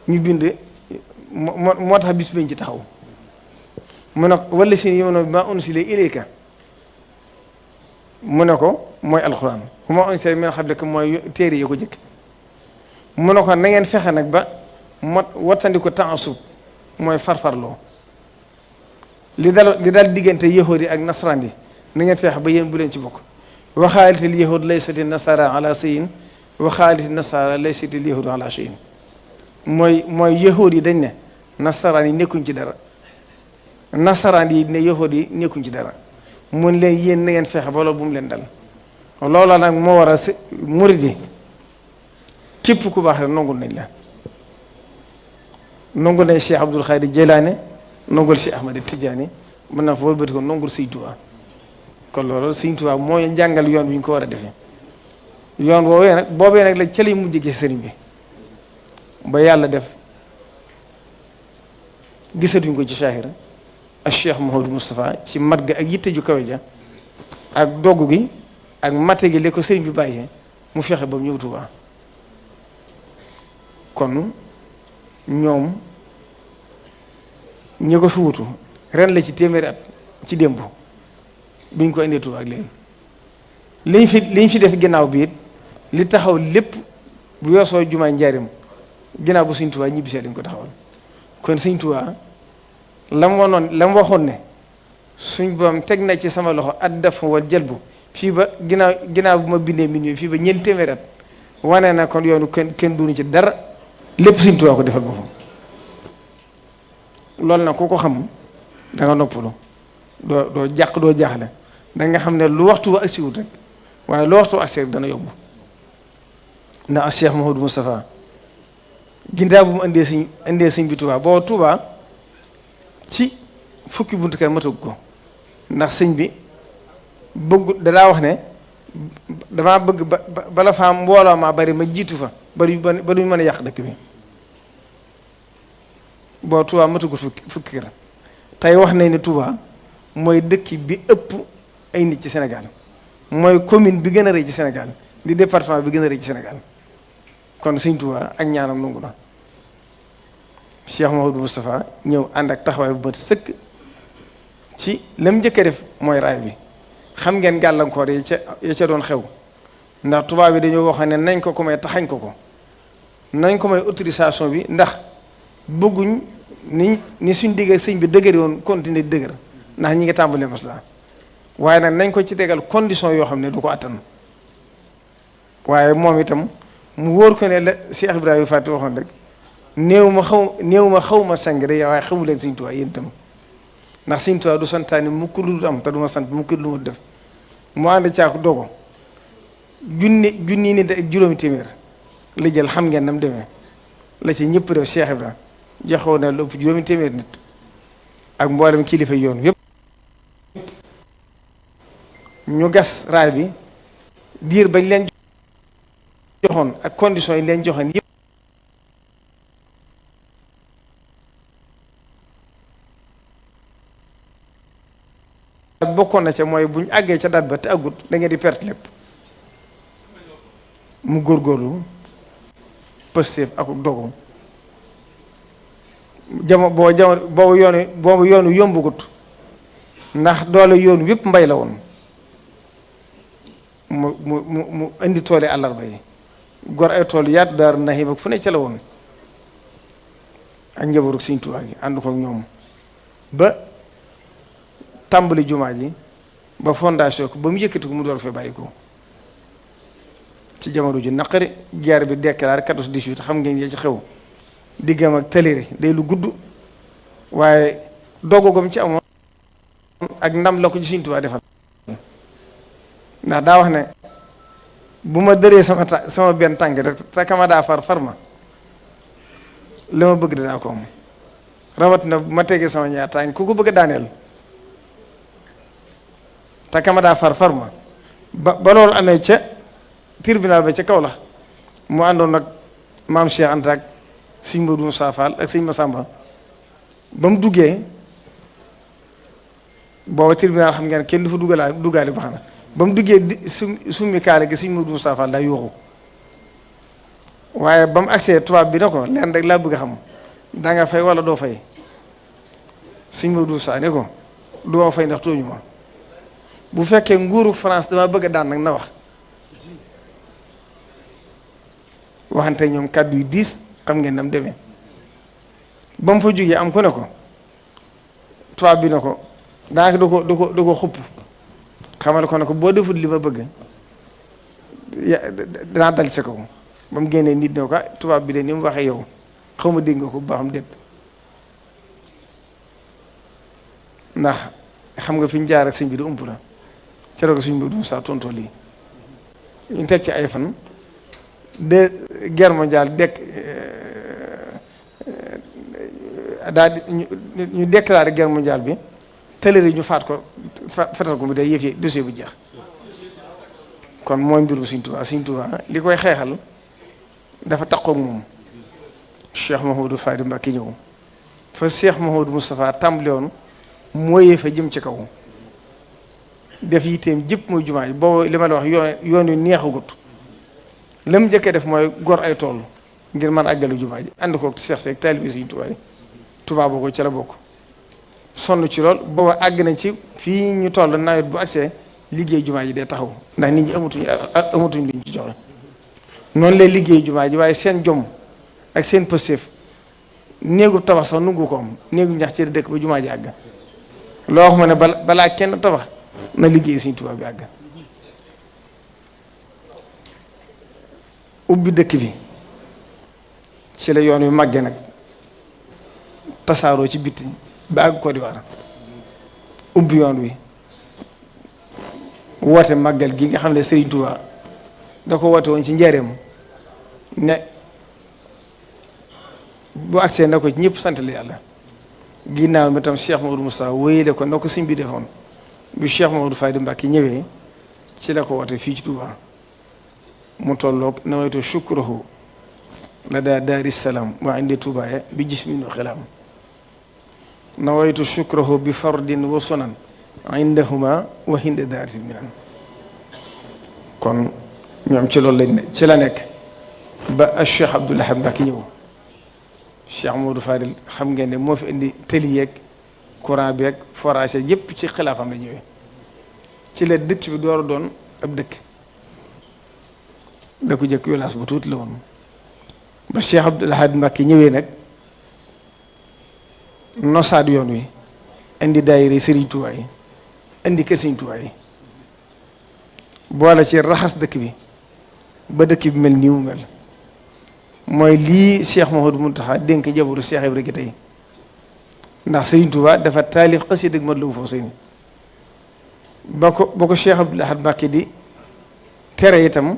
ñu bind moo tax bis bañ ci taxaw mu ne ko wallaziina yu'minuuna bimaa unzila ilayka mu ne ko mooy alxuraan wa maa unzila min qablika mooy téere yi ko jëkk mu ne ko na ngeen fexe nag ba wattandi ko taasub mooy farfarloo li dal diggante yahuud yi ak nasaraan yi na ngeen fexe ba yéen bu leen ci bokk wa xaalitil yahuud laysati nasara ala shay'in wa xaaliti nasara laysati yahuud ala shay'in mooy yahuud yi dañ ne nasaraan yi nekkuñ ci dara nasaraan yi ne yahuud yi nekkuñ ci dara mun leen yéen na ngeen fexe ba loolu bu mu leen dal loola nag moo war a murid yi képp ku baax rek nongul nañ la nongul nañ Cheikh Abdul Xaadir Jeylaane nongul Cheikh Ahmad Tidiane mën naa fa wëlbati ko nongul Sëñ Tuubaa kon loolu Sëñ Tuubaa mooy jàngal yoon wi ñu ko war a defee yoon woowee nag boobee nag la ca lay mujj gi sëriñ bi ba yàlla def gisatuñ ko ci saahir ak Cheikh Mouhamadou Moustapha ci mat ga ak yitte ju kawe ja ak dogg gi ak mate gi li ko sëriñ bi bàyyee mu fexe ba mu ñëw Tuubaa kon ñoom ñi ko fi wutu ren la ci téeméeri at ci démb biñ ko indee Tuubaa ak léegi liñ fi def ginnaaw bi it li taxaw lépp bu yoosoo jumaay njaarim ginnaaw bu Sëñ Tuubaa ñibbisee lañ ko taxawal kon Sëñ Tuubaa la mu waxoon ne suñ boom teg na ci sama loxo at def wal jëlbu fii ba ginnaaw bu ma bindee min fii ba ñeent téeméeri at wane na kon yoonu kenn duñu ci dara lépp Sëñ Tuubaa ko defal boppam loolu nag ku ko xam da nga noppalu doo jàq doo jaaxle da nga xam ne lu waxtu wa agsiwut rek waaye lu waxtu agsi rek dana yóbbu ndax Cheikh Mouhamadou Moustapha ginnaaw bu mu indee sëñ bi Tuubaa boo Tuubaa ci fukki buntu kër matag ko ndax sëñ bi bëgg dalaa wax ne damaa bëgg bala faa mbooloo maa bari ma jiitu fa ba duñ mën a yàq dëkk bi boo Tuubaa matagul fukki kër tey wax nañ ne Tuubaa mooy dëkk bi ëpp ay nit ci Sénégal mooy commune bi gën a rëy ci Sénégal di département bi gën a rëy ci Sénégal kon Sëñ Tuubaa ak ñaanam nangu na Cheikh Mouhamadou Moustapha ñëw ànd ak taxawaay bu mat sëkk ci lam njëkk a def mooy raay bi xam ngeen gàllankoor yi ca doon xew ndax tubaab bi dañoo wax ne nañ ko may taxañ ko nañ ko may autorisation bi ndax bëgguñ ni suñ digg sëñ bi dëgëri woon continuer di dëgër ndax ñi ngi tàmbalee maslaa waaye nag nañ ko ci tegal condition yoo xam ne du ko attan waaye moom itam mu wóor ko ne la Cheikh Ibrahima Fati waxoon rek néew ma xaw ma sang de waaye xamu leen Sëñ Tuubaa yéen itam ndax Sëñ Tuubaa du santaani mukk lu am te du ma sant mukk lu mu def mu ànd caako dogo junni nit ak juróomi téeméer la jël xam ngeen nam demee la ci ñëpp def Cheikh Ibrahima joxoon na lu ëpp juróomi téeméer nit ak mboolem kilifa yoon yëpp ñu gas raay bi diir bañ leen joxoon ak conditions yi leen joxoon yëpp bokkoon na ca mooy buñ àggee ca date ba te àggut da ngeen di perte lépp mu góorgóorlu positif ak dogu boobu yoonu yombugut ndax doole yoonu yëpp mbay la woon mu indi toole àllarba yi gor ay tool yaatu Daaru Nahim ak fu ne ca la woon ak njabootu Sëñ Tuubaa gi ànd ko ak ñoom ba tàmbali jumaa ji ba fondation ko ba mu yëkkati ko mu door fee bàyyi ko ci jamono ji naqari guerre bi déclaré 14-18 xam ngeen ya ci xew diggam ak tëlëri day lu gudd waaye doggogom ci amoon ak ndam la ko ci Sëñ Tuubaa defal ndax daa wax ne bu ma dëree sama benn tànk rek te kama daa far ma li ma bëgg dinaa ko am rawat na bu ma tegee sama ñaar tànk ku ko bëgg a daaneel te kama daa far ma ba loolu amee ca tribunal ba ca Kaolack mu àndoon nag maam Cheikh Anta ak sëñ Modou Moussa Fall ak sëñ Massamba ba mu duggee booba tribunal xam ngeen kenn du fa duggaale ba xam ba mu duggee summi kaale gi sëñ Modou Moussa Fall daa yuuxu waaye ba mu agsee tubaab bi na ko leen rek laa bëgg a xam da nga fay wala doo fay sëñ Modou Moussa ne ko du ma fay ndax tooñu ma bu fekkee nguuru France dama bëgg a daan nag na wax waxante ñoom kàddu yu diis xam ngeen nam demee ba mu fa jógee am ku ne ko tubaab bi ne ko daanaka du ko xupp xamal ko ne ko boo defut li ma bëgg danaa dal ci sa kaw ba mu génnee nit ne ko tubaab bi de ni mu waxee yow xaw ma dégg nga ko bu baax am déet ndax xam nga fi ñu jaar ak sëñ bi di ump la ca la ko suñ bi saa tontoo lii ñu teg ci ay fan de guerre mondiale daal di ñu déclaré guerre mondiale bi tëlëri ñu faat ko fatal ko mu day yëf yi dossier bu jeex kon mooy mbirum Sëñ Tuubaa Sëñ Tuubaa li koy xeexal dafa taqoog moom Cheikh Mouhamadou Fadi Mbacké ñëw fa Cheikh Mouhamadou Moustapha tàmbale woon mooyee fa jëm ci kaw def yitteem jëpp mooy jumaa yi boobu li ma la wax yoon yu neexagut la mu njëkkee def mooy gor ay tool ngir mën àggalu jumaa ji ànd ko Cheikh Seck taalibe Sëñ Tuubaa yi Tuubaa boo ko ca la bokk sonn ci lool booba àgg nañ ci fii ñu toll nawet bu agsee liggéey jumaa ji day taxaw ndax nit ñi amatuñ luñ ci joxe noonu lay liggéey jumaa ji waaye seen jom ak seen pëstéef néegu tabax sax nungu ko am néegu ñax ci dëkk ba jumaa ji àgg loo wax ma ne balaa kenn tabax na liggéey Sëñ Tuubaa bi àgg ubbi dëkk bi ci la yoon wi màggee nag tasaaroo ci bitti ba àgg Côte d'Ivoire ubbi yoon wi woote màggal gi nga xam ne Serigne Touba da ko woote woon ci njaareem ne bu agsee na ko ci ñëpp sant la yàlla ginnaaw mi tam Cheikh Mamadou Moustapha wéyale ko na ko sëñ bi defoon bu Cheikh Mamadou Fadi Mbacké ñëwee ci la ko woote fii ci Touba mu tolloog nawaytu shukruhu la daa daari salaam wa indi Touba bi jismin wa xilaam nawaytu shukruhu bi fardin wa sunan indahuma wa hinda daaritil minan kon ñoom ci loolu lañ ne ci la nekk ba Cheikh Abdoul Ahad Mbacké ñëw Cheikh Modou Fadil xam ngeen ne moo fi indi tëli yeeg courant bi ak forage yëpp ci xilaafam la ñëwee ci la dëkk bi door a doon ab dëkk da ko jëkk yolaas bu tuuti la woon ba Cheikh Abdoul Ahad Mbacké ñëwee nag nosaat yoon wi indi daayira Serigne Touba yi indi kër Sëriñ Tuubaa yi boole ci raxas dëkk bi ba dëkk bi mel nii mu mel mooy lii Cheikh Mouhamadou Mountakha dénk jabaru Cheikh Ibrahima tey ndax Sëriñ Tuubaa dafa taalif xasida ak Matlabul Fawzayni ba ko Cheikh Abdoul Ahad Mbacké di tere itam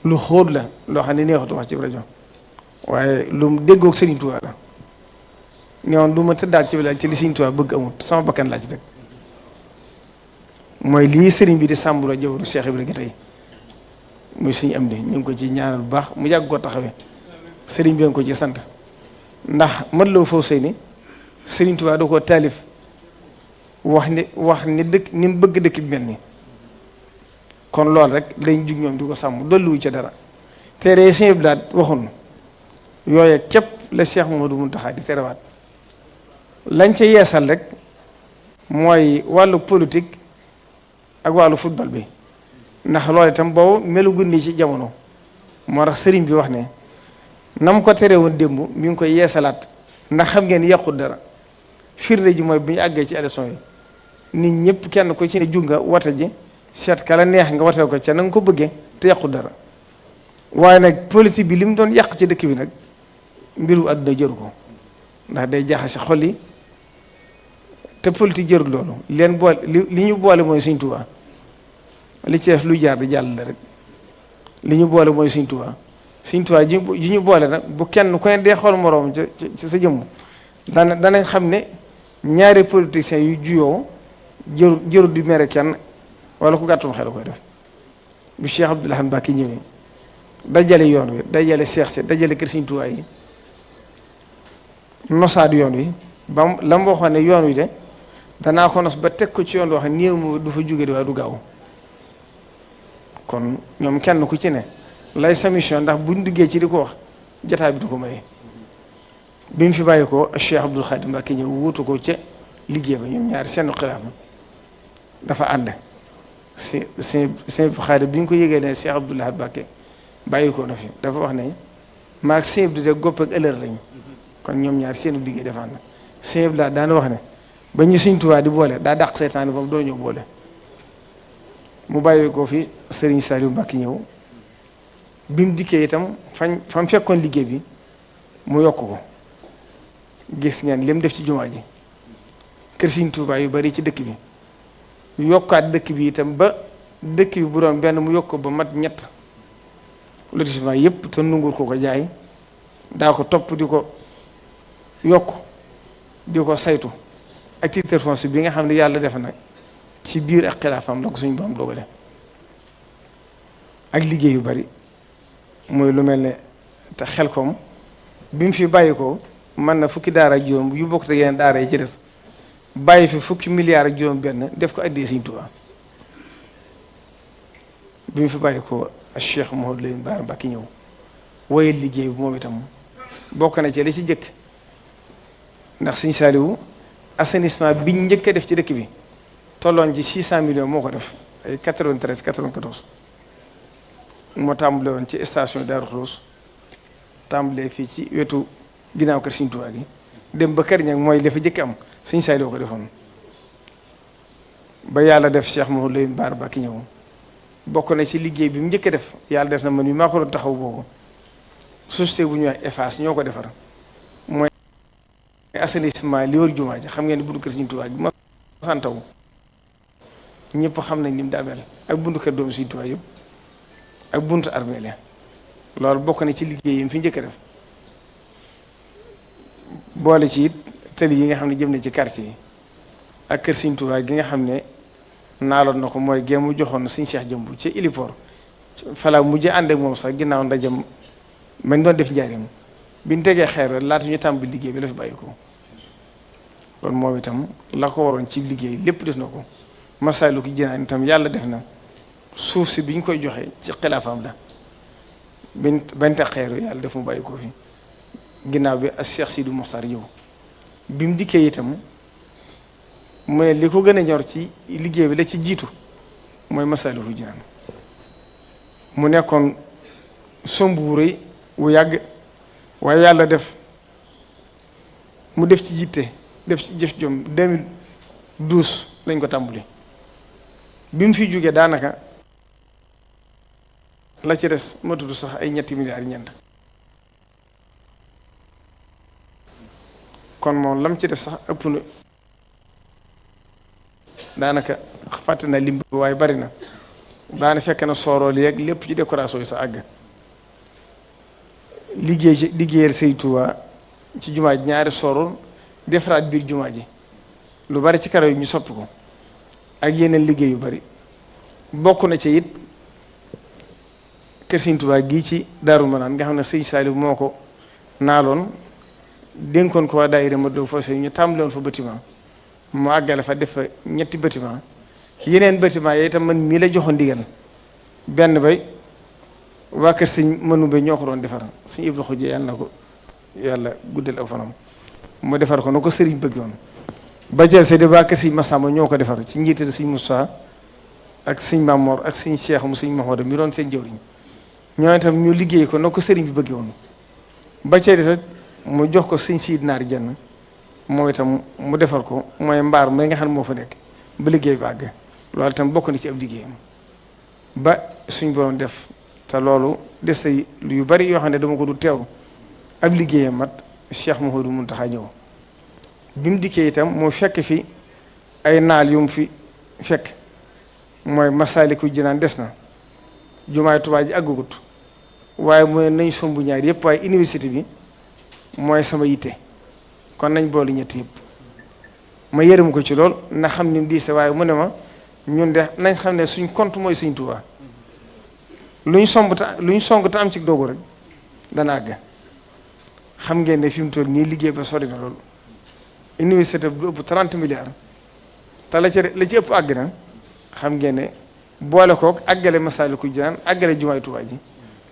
lu xóot la loo xam ne neexatu wax ci rajo waaye lu mu déggoog Sëriñ Tuubaa la neewoon lu ma tëddaat ci village ci li Sëriñ Tuubaa bëgg amut sama bakkan laa ci teg mooy lii sëriñ bi di sàmbuloo jabaru Cheikh Ibrahima tey muy suñu am di ñu ngi ko ci ñaanal bu baax mu yàgg koo taxawee sëriñ bi nga ko ci sant ndax Matlabul Fawzayni Sëriñ Tuubaa da koo taalif wax ni dëkk ni mu bëgg dëkk bi mel ni kon loolu rek lañ jug ñoom di ko sàmm dolliwu ca dara tere Sëriñ Blaat waxun yooye képp la Cheikh Mouhamadou Mountakha di terewaat lañ ca yeesal rek mooy wàllu politique ak wàllu football bi ndax loolu itam boobu melu gunni ci jamono moo tax sëriñ bi wax ne nam ko tere woon démb mi ngi koy yeesalaat ndax xam ngeen yàqut dara firnde ji mooy bu ñu àggee ci élection yi nit ñëpp kenn ko ci ne jug nga wate ji seet kala neex nga wateel ko ca na nga ko bëggee te yàqut dara waaye nag politique bi li mu doon yàq ci dëkk bi nag mbiru àdduna jëru ko ndax day jaxase xol yi te politique jërul loolu leen boole li ñu boole mooy Sëriñ Tuubaa li ci def lu jaar di jàll la rek li ñu boole mooy Sëriñ Tuubaa Sëriñ Tuubaa ji ñu boole nag bu kenn ku ne dee xool moroom ci sa jëmm danañ xam ne ñaari politiciens yu juyoo jërul di mere kenn wala ku gàttum xel koy def bu Cheikh Abdoul Ahad Mbacké ñëwee dajale yoon wi dajale seex si dajale kër Sëriñ Tuubaa yi nosaat yoon wi ba la mu waxoon ne yoon wi de danaa ko nos ba teg ko ci yoon wax néew mu du fa jóge di waaye du gaaw kon ñoom kenn ku ci ne lay sa mission ndax buñ duggee ci di ko wax jataa bi du ko maye bi mu fi bàyyi ko Cheikh Abdoul Khadim Mbacké ñëw wuutu ko ca liggéey ba ñoom ñaari seen xilaafa dafa ànd seen Khadim bi ñu ko yëgee ne Cheikh Abdoul Ahad Mbacké bàyyi ko na fi dafa wax ne maag sëñ bi de gopp ak ëllër lañ kon ñoom ñaar seenu liggéey dafa ànd sëñ bi daal daana wax ne ba ñu Sëriñ Tuubaa di boole daa dàq seytaane boobu doo ñëw boole mu bàyyi ko fi Serigne Saliou Mbacké ñëw bi mu dikkee itam fam fekkoon liggéey bi mu yokk ko gis ngeen lim def ci jumaa ji kër Sëriñ Tuubaa yu bari ci dëkk bi yokkaat dëkk bi itam ba dëkk bi bu doon benn mu yokk ko ba mat ñett lotissement yëpp te nungur ko jaay daa ko topp di ko yokk di ko saytu ak titre foncier bi nga xam ne yàlla def na ci biir ak xilaafam la ko suñu borom dogale ak liggéey yu bari mooy lu mel ne te xel koom bi mu fi bàyyi ko mën na fukki daara ak juróom yu bokk te yeneen daara yi ci des bàyyi fi fukki milliards ak juróom benn def ko addee Sëriñ Tuubaa bi mu fi bàyyi ko Cheikh Mouhamadou Lamine Bara Mbacké ñëw woye liggéey bi moom itam bokk na ci li ci jëkk ndax Sëriñ Saliou assainissement biñ njëkk a def ci dëkk bi tolloon ci 600 millions moo ko def ay 93 94 moo tàmbale woon ci station Darou Khoudoss tàmbalee fii ci wetu ginnaaw kër Sëriñ Tuubaa gi dem ba kër ñag mooy dafa jëkk am Sëriñ Saliou ko defoon ba yàlla def Cheikh Mouhamadou Lamine Bara Mbacké ñëw bokk na ci liggéey bi mu njëkk a def yàlla def na man mi maa ko doon taxaw boobu société bu ñuy wax Eiffage ñoo ko defar mooy assainissement li wër jumaa ji xam ngeen ne buntu kër Sëriñ Tuubaa gi ma santaw ñëpp xam nañ ni mu daa mel ak buntu kër doomu Sëriñ Tuubaa yëpp ak buntu armée la loolu bokk na ci liggéey yi mu fi njëkk a def boole ci it tali yi nga xam ne jëm na ci quartier yi ak kër Sëriñ Tuubaa gi nga xam ne naaloon na ko mooy géemu joxoon Sëriñ Cheikh Jëmb ci héliport fala mujj ànd ak moom sax ginnaaw ndajam mañ doon def njaarim bi ñu tegee xeer laata ñu tàmbali liggéey bi la fi bàyyi ko kon moom itam la ko waroon ci liggéey lépp def na ko Masaalikul Jinaan itam yàlla def na suuf si bi ñu koy joxe ci xilaafam la bañ teg xeer yàlla def mu bàyyi ko fi ginnaaw bi ak Cheikh Sidi Mokhtar yow bi mu dikkee itam mu ne li ko gën a ñor ci liggéey bi la ci jiitu mooy Masaalikul Jinaan mu nekkoon somb bu rëy wu yàgg waaye yàlla def mu def ci jiite def ci jëf jom 2012 lañ ko tàmbali bi mu fi jógee daanaka la ci des ma tudd sax ay ñetti milliards ñeent kon moom lam ci def sax ëpp na daanaka fàtte na lim bi waaye bari na daana fekk na soorool yeeg lépp ci décoration yi sa àgg liggéeyal Sëñ Tuubaa ci jumaa ji ñaari soorool defaraat biir jumaa ji lu bari ci karaw yi ñu soppi ko ak yeneen liggéey yu bari bokk na ci it kër Sëñ Tuubaa gii ci Daaru Manaan nga xam ne Sëñ Saaliw moo ko naaloon dénkoon ko waa daayira ma doo foofu ñu tàmbaloon fa bâtiment mu àggale fa def fa ñetti bâtiment yeneen bâtiment yooyu itam man mii la joxoon ndigal benn bay waa kër Sëñ Manumbe ñoo ko doon defar Sëñ Ibra Xujje yàlla na ko yàlla guddal aw fanam mu defar ko na ko sëriñ bëgg woon ba jël c'est de waa kër Sëñ Massamba ñoo ko defar ci njiital Sëñ Moussa ak Sëñ Mamor ak Sëñ Cheikh mu Sëñ Mahoda mi doon seen jëwriñ ñoo itam ñu liggéey ko na ko sëriñ bi bëgg woon ba cee des mu jox ko Sëñ Siid Naar Jenn moo itam mu defar ko mooy mbaar may nga xam ne moo fa nekk ba liggéey bi àgg loolu itam bokk na ci ab liggéeyam ba suñ borom def te loolu des yu bari yoo xam ne dama ko du teew ab liggéeyam mat Cheikh Mouhamadou Mountakha ñëw bi mu dikkee itam moo fekk fi ay naal yu mu fi fekk mooy Masaalikul Jinaan des na jumaay Tuubaa ji àggugut waaye mooy nañ sombu ñaar yëpp waaye université bi mooy sama yitte kon nañ boolu ñett yëpp ma yërëm ko ci lool na xam ni mu diise waaye mu ne ma ñun de nañ xam ne suñ compte mooy Sëñ Tuubaa luñ song te am ci doogu rek dana àgg xam ngeen ne fi mu toll nii liggéey ba sori na loolu université bu ëpp 30 milliards te la ci ëpp àgg na xam ngeen ne boole kook àggale Masaalikul Jinaan àggale jumaay Tuubaa ji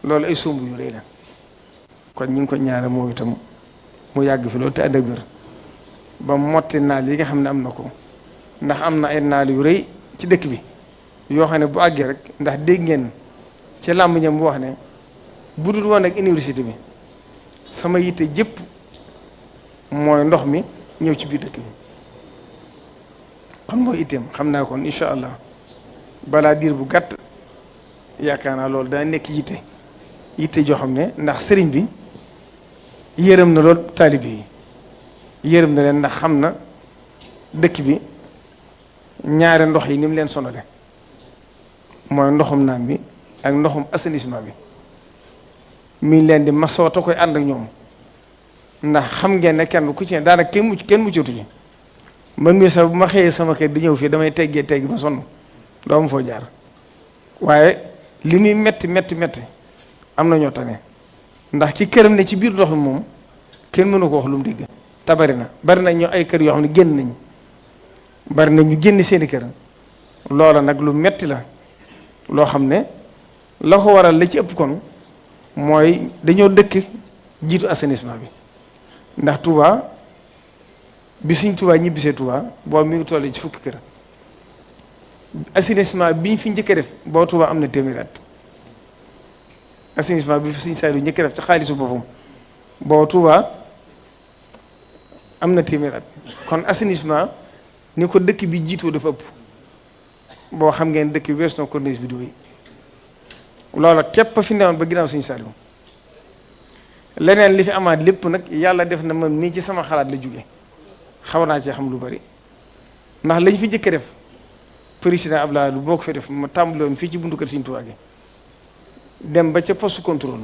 loolu ay somb yu rëy la kon ñu ngi ko ñaare moo itam mu yàgg fi loolu te ànd ak wér ba motti naal yi nga xam ne am na ko ndax am na ay naal yu rëy ci dëkk bi yoo xam ne bu àggee rek ndax dégg ngeen ci làmb ñam bu wax ne bu dul woon ak université bi sama yitte jëpp mooy ndox mi ñëw ci biir dëkk bi kon mooy itteem xam naa kon incha allah balaa diir bu gàtt yaakaar naa loolu daa nekk yitte joo xam ne ndax sëriñ bi yërëm na lool taalibe yi yërëm na leen ndax xam na dëkk bi ñaari ndox yi ni mu leen sonale mooy ndoxum naan bi ak ndoxum assainissement bi mi leen di masoota koy ànd ak ñoom ndax xam ngeen ne kenn ku ci ne daanaka kenn muccatu ci man mii sax bu ma xëyee sama kër di ñëw fii damay teggi ba sonn doo am foo jaar waaye li muy metti am na ñoo tane ndax ki këram ne ci biir ndox mi moom kenn mënu ko wax lu mu dégg te bari na ñoo ay kër yoo xam ne génn nañ bari na ñu génn seeni kër loola nag lu metti la loo xam ne la ko waral la ci ëpp kon mooy dañoo dëkk jiitu assainissement bi ndax Touba bi suñ Touba ñibbisee Touba boobu mi ngi toll ci fukki kër assainissement bi ñu fi njëkk a def boo Touba am na téeméeri at assainissement bi fi suñ Saliou njëkk a def ci xaalisu boppam boo Touba am na téeméeri at kon assainissement ni ko dëkk bi jiitoo dafa ëpp boo xam ngeen dëkk bi wees na corniche bi dooy loola képp fi newoon ba ginnaaw suñu Saliou leneen li fi amaat lépp nag yàlla def na man nii ci sama xalaat la jóge xaw naa cee xam lu bari ndax lañ fi njëkk a def président Abdoulaye boo ko fi def ma tàmbaloon fii ci buntu kër Sëñ Tuubaa gi dem ba ca poste contrôle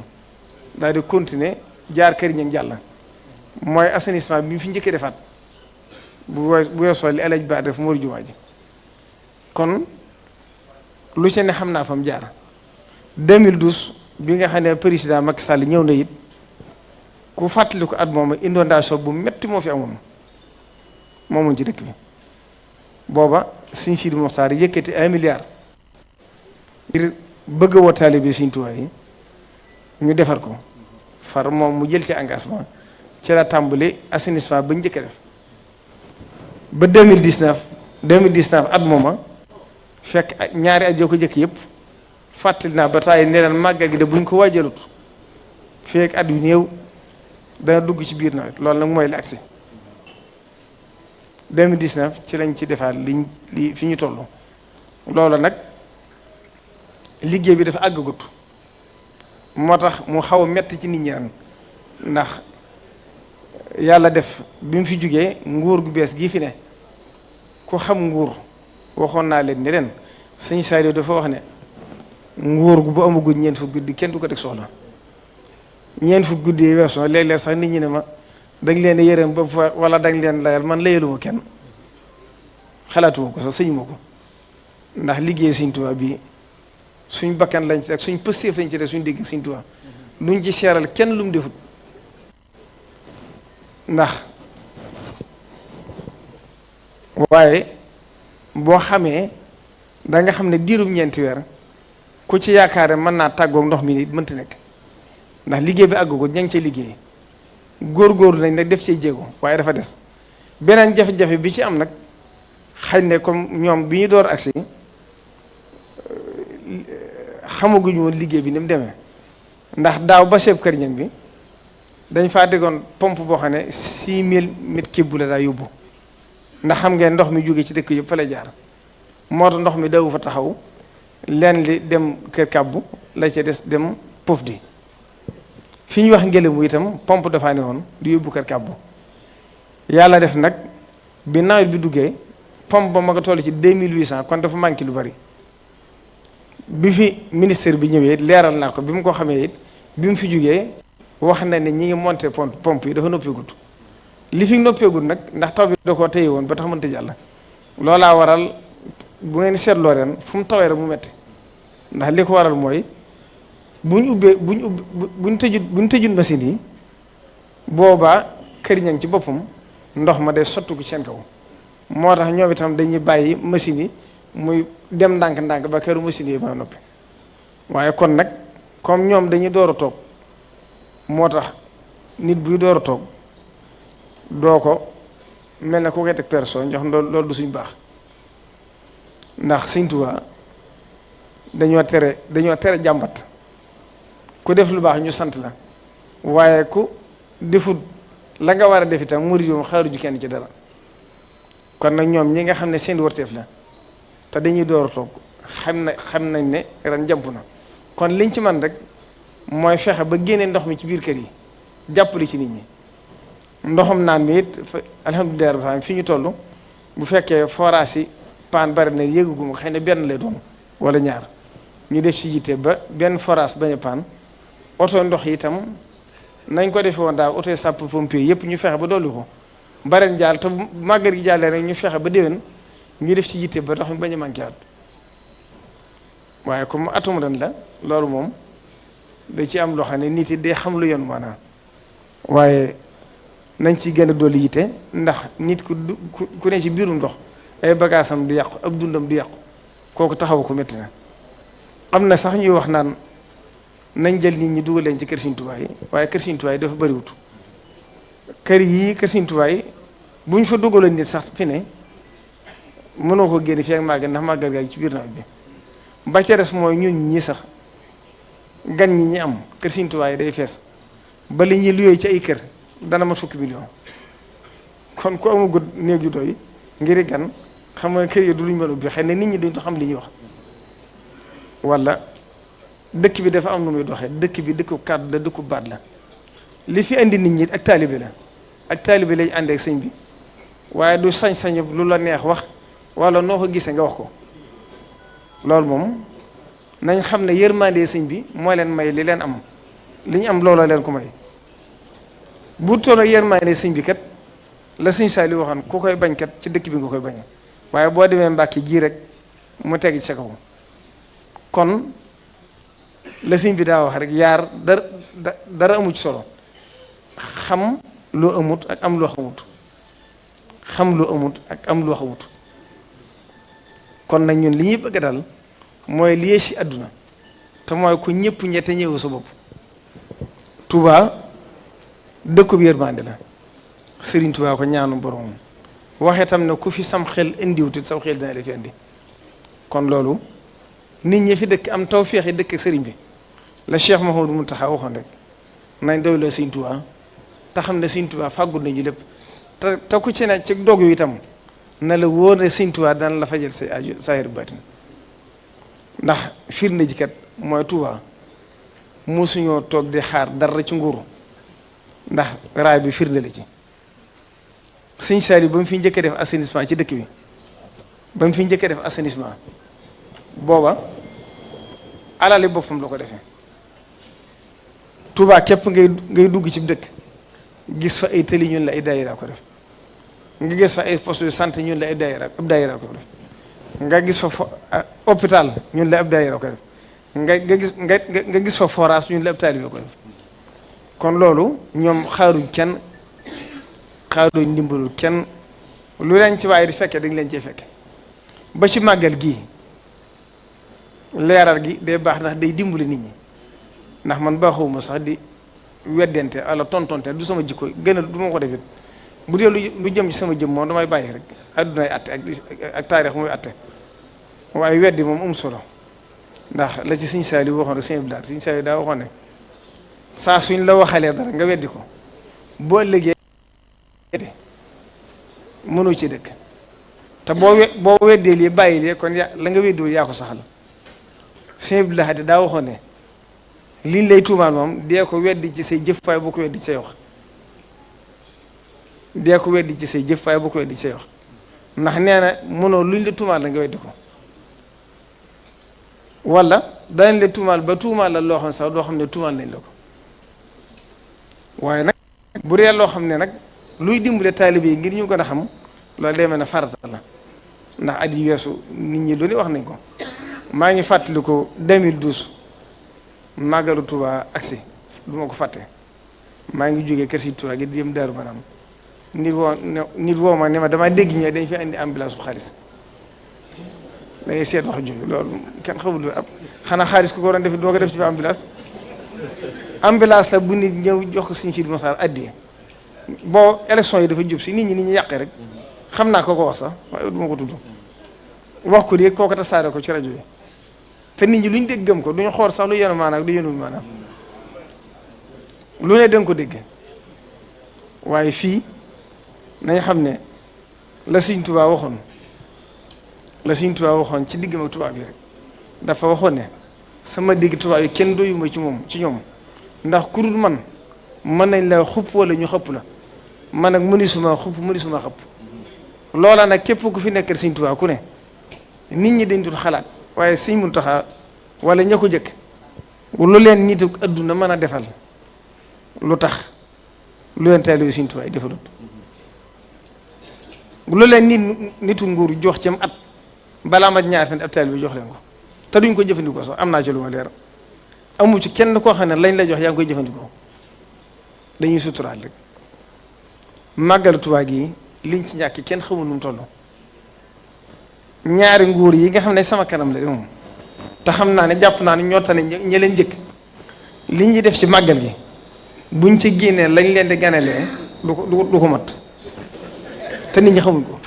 daal di continuer jaar kër ña jàll mooy assainissement bi mu fi njëkk a defaat bu weesoo li El Hadj Ba def mooy jumaa ji kon lu ci ne xam naa fa mu jaar 2012 bi nga xam ne président Macky Sall ñëw na it ku fàttali ko at moom inondation bu metti moo fi amoon moomoon ci dëkk bi booba Sëñ Sidi Moxtaar yëkkati 1 milliard ngir bëgg a woo taalibe Sëñ Tuubaa yi ñu defar ko far moom mu jël ci engagement ci la tàmbali assainissement ba njëkk a def ba 2019 at mooma fekk ñaari at yoo ko jëkk yëpp fàttali naa ba taay ne leen màggal gi de buñ ko waajalut fekk at yu néew dana dugg ci biir nawet loolu nag mooy li agsi 2019 ci lañ ci defaat li fi ñu toll. loolu nag liggéey bi dafa àggagut moo tax mu xaw a metti ci nit ñi ren ndax yàlla def bi mu fi jógee nguur gu bees gii fi ne ku xam nguur waxoon naa leen ni ren sëñ Saliou dafa wax ne nguur gu bu amagul ñeent fu guddi kenn du ko teg soxla ñeent fu guddi yi weesu léeg-léeg sax nit ñi ne ma dañ leen yërëm ba wala dañ leen layal man layaluma kenn xalaatuma ko sax sëñuma ko ndax liggéey Sëñ Tuubaa bi suñ bakkan lañ ci rek suñ pëstéef lañ ci rek suñ dégg Sëñ Tuubaa luñ ci seeral kenn lu mu defut ndax waaye boo xamee da nga xam ne diirum ñeenti weer ku ci yaakaare mën naa tàggoog ndox mi nit mënta nekk ndax liggéey bi àggu ko ña ngi cay liggéey góorgóorlu nañ nag def cay jéego waaye dafa des beneen jafe-jafe bi ci am nag xëy ne comme ñoom bi ñu door agsi xamaguñu woon liggéey bi ni mu demee ndax daaw ba seeb kër ñang bi dañ faa déggoon pompe boo xam ne 6000 mètres cube la daa yóbbu ndax xam ngeen ndox mi jóge ci dëkk yëpp fa lay jaar moo tax ndox mi dawu fa taxaw leen li dem kër kàbbu la ca des dem pof di fi ñu wax ngelamu itam pompe dafa ne woon di yóbbu kër kàbbu yàlla def nag bi nawet bi duggee pompe ba ma nga toll ci 2800 kon dafa manqué lu bari bi fi ministère bi ñëwee leeral naa ko bi mu ko xamee it bi mu fi jógee wax na ne ñi ngi monté pompe yi dafa noppeegut li fi noppeegut nag ndax taw bi da koo téye woon ba tax mënta jàll loolaa waral bu ngeen seetloo ren fu mu tawee rek mu metti ndax li ko waral mooy buñ tëjut machine yi boobaa kër ñang ci boppam ndox ma day sottu ko seen kaw moo tax ñoom itam dañuy bàyyi machine yi muy dem ndànk-ndànk ba këru machine yi ba noppi waaye kon nag comme ñoom dañuy door a toog moo tax nit buy door a toog doo ko mel ne ku koy teg personne jox loolu du suñ baax ndax Sëñ Tuubaa dañoo tere jàmbat ku def lu baax ñu sant la waaye ku defut la nga war a def itam murid yoom xaaruju kenn ci dara kon nag ñoom ñi nga xam ne seen warteef la te dañuy door a toog xam nañ ne ren jàmp na kon liñ ci man rek mooy fexe ba génne ndox mi ci biir kër yi jàppale ci nit ñi ndoxam naan mi it alhamdulilah rabbil alamin fi ñu toll bu fekkee forage yi paan bari na yéeguguma xëy na benn lay doon wala ñaar ñu def ci yitte ba benn forage bañ a paan oto ndox yi itam nañ ko defee woon daaw oto sapeur pompier yëpp ñu fexe ba dolli ko bareen jaal te màggal gi jàllee rek ñu fexe ba déwén ñu def ci yitte ba ndox mi bañ a manqué at waaye comme atum ren la loolu moom da ci am loo xam ne nit yi day xam lu yoon maanaam waaye nañ ci gën a dolli yitte ndax nit ku ne ci biirum ndox ay bagaasam di yàqu ak dundam di yàqu kooku taxaw ko métti na am na sax ñuy wax naan nañ jël nit ñi dugal leen ci kër Sëñ Tuubaa yi waaye kër Sëñ Tuubaa yi dafa bëriwut kër yii kër Sëñ Tuubaa yi bu ñu fa dugaloon nit sax fi ne mënoo ko génne fii ak màggal ndax màggal gaa ci biir nawet bi ba ca des mooy ñun ñii sax gan ñi am kër Sëñ Tuubaa yi day fees ba li ñuy luyee ci ay kër dana mat fukki million kon ku amagul néeg yu doy ngir gan xam nga kër yi du luñ mën a ubbi xëy na nit ñi dañ ko xam li ñuy wax wala dëkk bi dafa am nu muy doxee dëkk bi dëkku kàddu la dëkku baat la li fi indi nit ñi ak taalibe la ak taalibe lañ àndee ak sëñ bi waaye du sañ-sañ lu la neex wax wala noo ko gisee nga wax ko loolu moom nañ xam ne yërmande sëñ bi moo leen may li leen am li ñu am looloo leen ko may bu toll yërmande sëñ bi kat la sëñ Saliou waxoon ku koy bañ kat ci dëkk bi nga koy bañ waaye boo demee Mbàkke gii rek mu teg ci sa kaw kon la sëñ bi daa wax rek yaar dara amu ci solo xam loo amut ak am loo xamut xam loo amut ak am loo xamut kon nag ñun li ñuy bëgg dal mooy li ci àdduna te mooy ku ñëpp ñette ñëwu sa bopp Touba dëkkub yërmande la Sëriñ Touba ko ñaanu borom waxee tam ne ku fi sam xel indiwutit saw xel dina la fi indi kon loolu nit ñi fi dëkk am tawfeex yi dëkk ak sëriñ bi la Cheikh Mouhamadou Mountakha waxoon rek nañ doy la Sëriñ Touba te xam ne Sëriñ Touba fàggul nañu lépp te ku ci ne ci dog yu itam na la wóor ne Sëñ Tuubaa dana la fajal say aju saahir baatin ndax firnde ji kat mooy Tuubaa mosuñoo toog di xaar dara ci nguuru ndax raay bi firnde la ci Sëñ Saaliw ba mu fi njëkk a def assainissement ci dëkk bi ba mu fi njëkk a def assainissement booba alali boppam la ko defee Tuubaa képp ngay dugg ci dëkk gis fa ay tëli ñun la ay daayira ko def nga gis fa ay poste de santé ñun la ay daayira ab daayira ko def nga gis fa hôpital ñun la ab daayira ko def nga gis fa forage ñun la ab taalibe ko def kon loolu ñoom xaaruñ kenn xaaruñ ndimbalul kenn lu leen ci waaye di fekke dañ leen cee fekke ba ci màggal gii leeral gi day baax ndax day dimbali nit ñi ndax man baaxuma sax di weddente ala tontonte du sama jikko gën a du ma ko defit bu dee lu jëm ci sama jëm moom damay bàyyi rek addunay atte ak taarix muy atte waaye weddi moom solo ndax la ci Sëñ Saaliw waxoon rek Sëñ Abdou Lahad Sëñ Saaliw daa waxoon ne saa suñ la waxalee dara nga weddi ko boo ëllëgee mënoo ci dëkk te boo weddee lii bàyyi lii kon la nga weddiwul yaa ko saxal Sëñ Abdou Lahad daa waxoon ne liñ lay tuumaal moom dee ko weddi ci say jëf waaye boo ko weddi ci say wax dee ko weddi ci say jëf waaye boo ko weddi ci say wax ndax nee na mënoo luñ la tuumaal la nga weddi ko wala danañ la tuumaal ba tuumaal la loo xam ne sax doo xam ne tuumaal nañ la ko waaye nag bu dee loo xam ne nag luy dimbale taalibe yi ngir ñu gën a xam loolu day mel ne farata la ndax at yi weesu nit ñi lu ne wax nañ ko maa ngi fàttali ko 2012 màggalu Touba agsi du ma ko fàtte maa ngi jógee kër si Touba gi di jëm Daaru Manam nit woo ma ne ma damaa dégg ñu dañ fi indi ambulance bu xaalis da ngay seet wax jooju loolu kenn xamul ab xanaa xaalis ku ko doon def doo ko def ci ambulance la bu nit ñëw jox ko Sëñ Sidi Moxtaar addiya boo élection yi dafa jub si nit ñi yàqee rek xam naa ko wax sax waaye du ma ko tudd wax ko di kooku tasaare ko ci rajo yi te nit ñi lu ñu dégg gëm ko duñu xool sax lu yenu maanaam lu yenul maanaam lu ne danga ko dégg waaye fii nañ xam ne la Sëñ Tuubaa waxoon ci diggam ak tubaab yi rek dafa waxoon ne sama digg tubaab yi kenn doyuma ci ñoom ndax ku dul man mën nañ la xupp wala ñu xëpp la man nag mënisuma xupp mënisuma xëpp loola nag képp ku fi nekkal Sëñ Tuubaa ku ne nit ñi dañ dul xalaat waaye Sëñ Muntaxa wala ña ko jëkk lu leen nit adduna mën a defal lu tax lu leen taalibe Sëñ Tuubaa yi defalut lu leen nitu nguur jox ci at balaa mat ñaar fan ab taalibe bi jox leen ko te duñ ko jëfandikoo sax am naa ci lu ma leer amu ci kenn koo xam ne lañ la jox yaa ngi koy jëfandikoo dañuy suturaal rek màggalu Tuubaa gi liñ ci ñàkk kenn xamul nu mu toll ñaari nguur yi nga xam ne sama kanam la de moom te xam naa ne jàpp naa ne ñoo tane ña leen njëkk li ñuy def ci màggal gi buñ ci génnee lañ leen di ganelee du ko mat te nit ñi xamuñ ko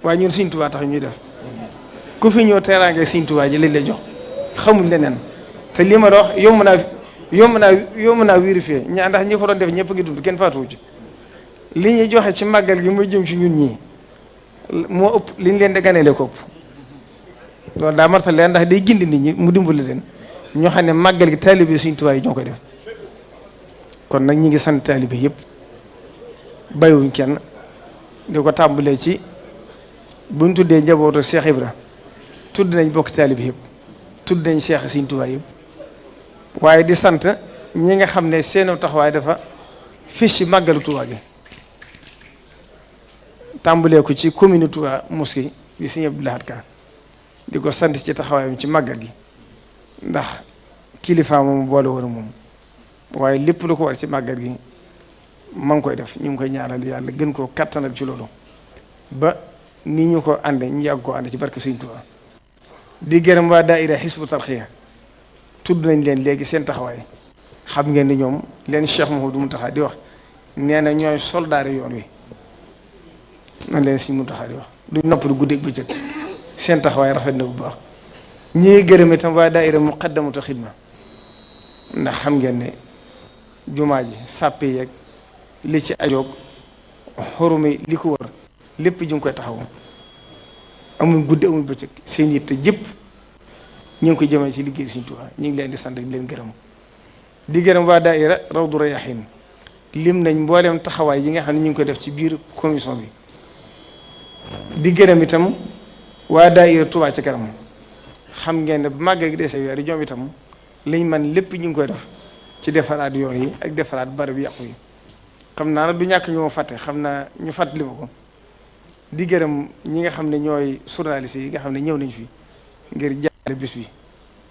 waaye ñun Sëñ Tuubaa tax ñuy def ku fi ñëw teraange Sëñ Tuubaa ji lañ lay jox xamuñ leneen te li ma wax yomb naa vérifier ndax ñi ko doon def ñëpp ngi dund kenn faatuwu ci li ñuy joxe ci màggal gi muy jëm ci ñun ñii moo ëpp li ñu leen di ganeele ko ëpp loolu daa martal leen ndax day gindi nit ñi mu dimbali leen ñoo xam ne màggal gi taalibe Sëñ Tuubaa yi ñoo koy def kon nag ñi ngi sant taalibe yëpp bàyyiwuñ kenn di ko tàmbalee ci buñ tuddee njabootu Cheikh Ibra tudd nañ bokk taalibe yëpp tudd nañ Cheikh Sëñ Tuubaa yëpp waaye di sant ñi nga xam ne seen taxawaay dafa fis ci màggalu Tuubaa gi tàmbalee ko ci commune Touba Mosquée di Sëñ Abdou Lahad Ka di ko sant ci taxawaayam ci màggal gi ndax kilifa moom boole woon moom waaye lépp lu ko war ci màggal gi ma ngi koy def ñu ngi koy ñaanal yàlla gën koo kattanal ci loolu ba nii ñu ko ànde ñu yàgg koo ànde ci barke Sëñ Touba di gërëm waa daayira Hizbut Tarqiyyah tudd nañ leen léegi seen taxawaay xam ngeen ni ñoom leen Cheikh Mouhamadou Mountakha di wax nee na ñooy soldaari yoon wi man leen Sëñ Muntaxa di wax du noppalu guddeeg bëccëg seen taxawaay rafet na bu baax ñi gërëm itam waa daayira Muqaddamatul Xidma ndax xam ngeen ne jumaa ji sàppe yeeg li ci ajoog xorumi li ko wër lépp ju ngi koy taxaw amuñ guddi amuñ bëccëg seen yitte jëpp ñu ngi koy jëmee ci liggéey Sëriñ Tuubaa ñu ngi leen di sant di leen gërëm di gërëm waa daayira Rawdu Rayaahiin lim nañ mbooleem taxawaay yi nga xam ne ñu ngi koy def ci biir commission bi di gërëm itam waa daayira Touba ca kanam xam ngeen ne bu màggal gi desee weer ñoom itam liñ man lépp ñu ngi koy def ci defaraat yoon yi ak defaraat barab yàqu yi xam naa nag du ñàkk ñoo fàtte xam naa ñu fàttali ma ko di gërëm ñi nga xam ne ñooy journaliste yi nga xam ne ñëw nañ fi ngir jàllale bis bi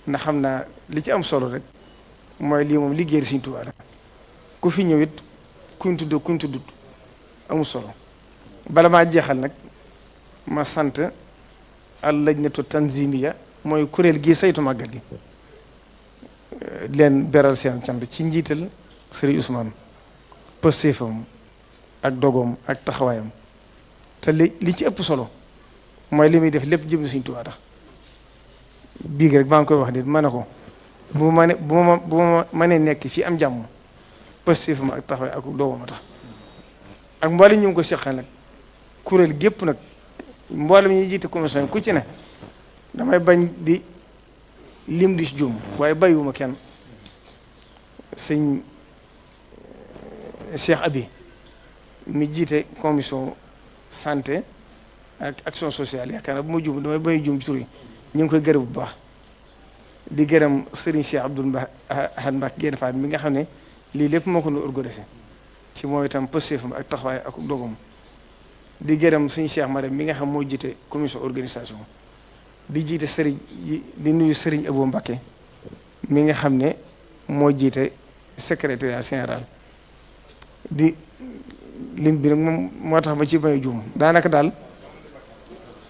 ndax xam naa li ci am solo rek mooy lii moom liggéey Sëriñ Tuubaa la ku fi ñëw it kuñ tuddut amul solo bala maa jeexal nag ma sant al lajnatu tanzimiya mooy kuréel gi saytu màggal gi leen beral seen cant ci njiital Sëriñ Ousmane pëstéefam ak dogoom ak taxawaayam te li ci ëpp solo mooy li muy def lépp jëm Sëriñ Tuubaa tax bii rek maa ngi koy wax nit ma ne ko bu ma mënee nekk fii am jàmm pëstéefam ak taxawaay ak dogoom a tax ak mboolem ñu ngi ko seqal nag kuréel gépp nag mboolem ñuy jiite commission yi ku ci ne damay bañ di lim di si juum waaye bàyyiwuma kenn sëñ Cheikh Abi mi jiite commission santé ak action sociale yaakaar naa bu ma juum damay bañ juum ci tur yi ñu ngi koy gërëm bu baax di gërëm Serigne Cheikh Abdoul Ahad Mbacké Gaïndé Fatma mi nga xam ne lii lépp moo ko nu organisé ci mooy itam pëstéefam ak taxawaay ak dogam di gërëm suñu Cheikh Marème mi nga xam moo jiite commission organisation di jiite Serigne di nuyu Serigne Abou Mbacké mi nga xam ne moo jiite secrétariat général di lim bi nag moom moo tax ba ci bañ a juum daanaka daal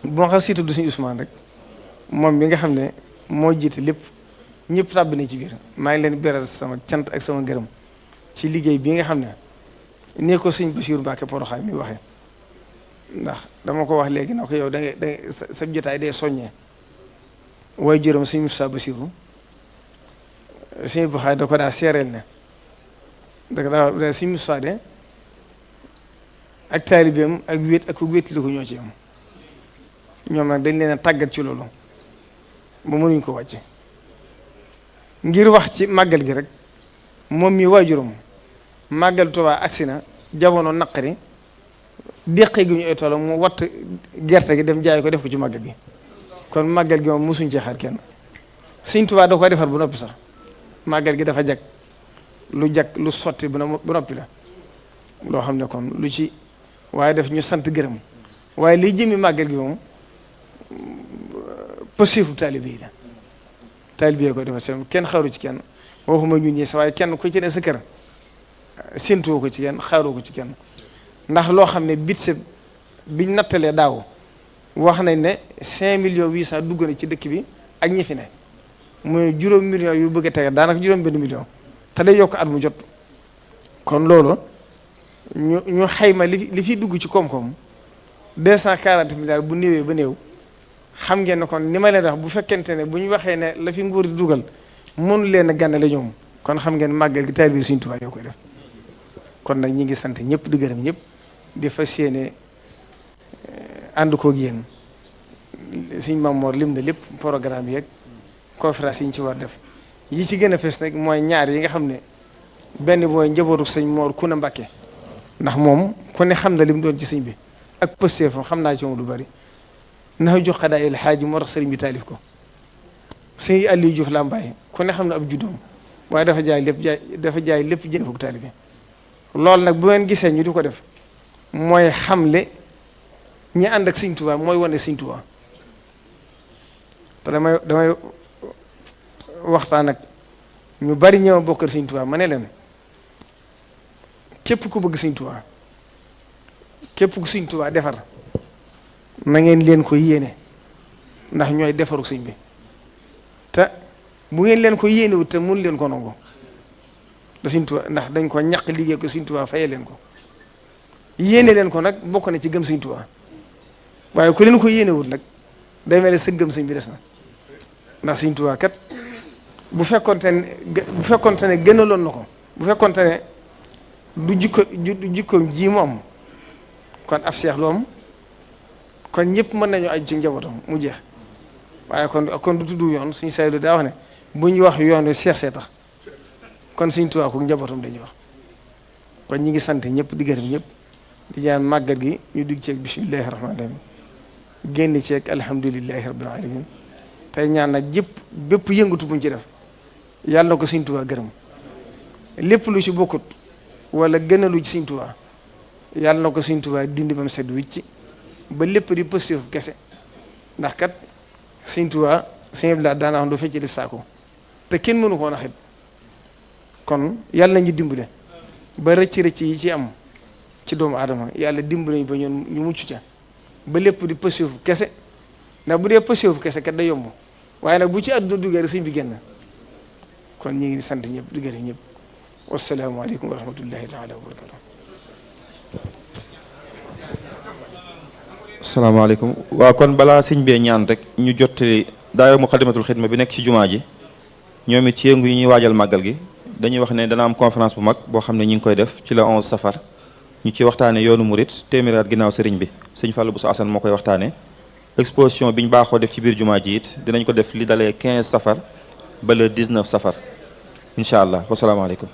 bu ma xas tudd suñu Ousmane rek moom mi nga xam ne moo jiite lépp ñëpp tàbbi na ci biir maa ngi leen beral sama cant ak sama gërëm ci liggéey bi nga xam ne nee ko sëñ Bassirou Mbacké Porokhane mi waxee ndax dama ko wax léegi na ko yow da ngay sa jotaay day soññee waaye juróom sëñ Moussa Bassirou sëñ Buxaay da ko daa seereel ne da sëñ Moussa de ak taalibeem ak wéet ak ku wéetli ko ñoo ci am ñoom nag dañ leen a tàggat ci loolu ba mënuñ ko wàcce ngir wax ci màggal gi rek moom mi waajuram màggal Tuubaa agsi na jamono naqari déqee gi ñu ay toolam mu watt gerte gi dem jaay ko def ko ci màggal gi kon màggal gi moom mosuñ ci xaar kenn Sëñ Tuubaa da koy defar bu noppi sax màggal gi dafa jag lu sotti bu noppi la loo xam ne kon lu ci waaye def ñu sant gërëm waaye liy jëmi màggal gi moom pësifu taalibe yi la taalibe yi koy defar seen kenn xaaru ci kenn waxuma ñun ñi sa waaye kenn ku ci ne sa kër séntuwoo ko ci kenn xaaroo ko ci kenn ndax loo xam ne biñ nattalee daaw wax nañ ne 5,800,000 dugg na ci dëkk bi ak ñi fi ne mooy juróom millions yu bëgg a tege daanaka juróom benn million te day yokk at mu jot kon loolu ñu xayma li fi dugg ci koom-koom 240 milliards bu néewee ba néew xam ngeen ne kon ni ma leen wax bu fekkente ne bu ñu waxee ne la fi nguur di dugal mënu leen a gànnale ñoom kon xam ngeen màggal gi taalibe Sëriñ Tuubaa yoo koy def kon nag ñi ngi sant ñëpp di gërëm ñëpp di fas yéene ànd koog yéen Sëriñ Mamoor lim na lépp programme yeeg conférence yi ñu ci war def yi ci gën a fees nag mooy ñaar yi nga xam ne benn mooy njabootu sëñ Moor Kuna Mbàkke ndax moom ku ne xam na lim doon ci sëñ bi ak pëstéefam xam naa ci moom lu bari ndax jox xadaa il xaaji moo tax sëriñ bi taalif ko sëñ Aliou Diouf Lambaye ku ne xam ne ab juddoom waaye dafa jaay lépp jënd ko taalibe loolu nag bu ngeen gisee ñu di ko def mooy xamle ñi ànd ak Sëriñ Tuubaa mooy wane Sëriñ Tuubaa te damay waxtaan ak ñu bari ñëw bokkal Sëriñ Tuubaa ma ne leen képp ku bëgg Sëriñ Tuubaa képp ku Sëriñ Tuubaa defar na ngeen leen ko yéene ndax ñooy defaru sëñ bi te bu ngeen leen ko yéenewut te mun leen ko nangu da Sëriñ Tuubaa ndax dañ ko ñaq liggéey ko Sëriñ Tuubaa fayee leen ko yéene leen ko nag bokk na ci gëm Sëriñ Tuubaa waaye ku leen ko yéenewut nag day mel ne sa gëm sëñ bi des na ndax Sëriñ Tuubaa kat bu fekkonte ne gënaloon na ko bu fekkonte ne du jikkoom ji mu am kon ab seex lu am kon ñëpp mën nañu aju ci njabootam mu jeex waaye kon du tudd yoon suñu saylu daa wax ne bu ñu wax yoon wi seex see tax kon Sëriñ Tuubaa ko njabootam dañuy wax kon ñi ngi sant ñëpp di gërëm ñëpp di ñaan màggal gi ñu digg ceeg bismillahi rahmaani rahim génn ceeg alhamdulillahi rabbil alamin tey ñaan nag bépp yëngatu buñ ci def yàlla na ko Sëriñ Tuubaa gërëm lépp lu ci bokkut wala gënalu ci Sëriñ Tuubaa yàlla na ko Sëriñ Tuubaa dindi ba mu sedd wicc ba lépp di positif kese ndax kat Sëriñ Tuubaa Sëriñ Abdou Lahad daana wax du fecc def saako te kenn mënu koo naxit kon yàlla nañu dimbale ba rëcc yi ci am ci doomu aadama yàlla dimbale ba ñoon ñu mucc ca ba lépp di positif kese ndax bu dee positif kese kat da yomb waaye nag bu ci àdduna duggee rek sëñ bi génn kon ñu ngi sant ñëpp di gërëm ñëpp wasalaamaaleykum wa rahmatullahi taala wa barakatu. asalaamaaleykum waaw kon balaa sëñ bee ñaan rek ñu jottali daayira Muxaddamatul Xidma bi nekk ci jumaa ji ñoom it ci yëngu yi ñuy waajal màggal gi dañuy wax ne dana am conférence bu mag boo xam ne ñu ngi koy def ci la 11 safar ñu ci waxtaane yoonu murit téeméeri at ginnaaw sëriñ bi sëñ Fallou Bousso Assane moo koy waxtaane exposition bi ñu baaxoo def ci biir jumaa ji it dinañ ko def li dalee 15 safar ba le 19 safar incha allah wasalaamaaleykum.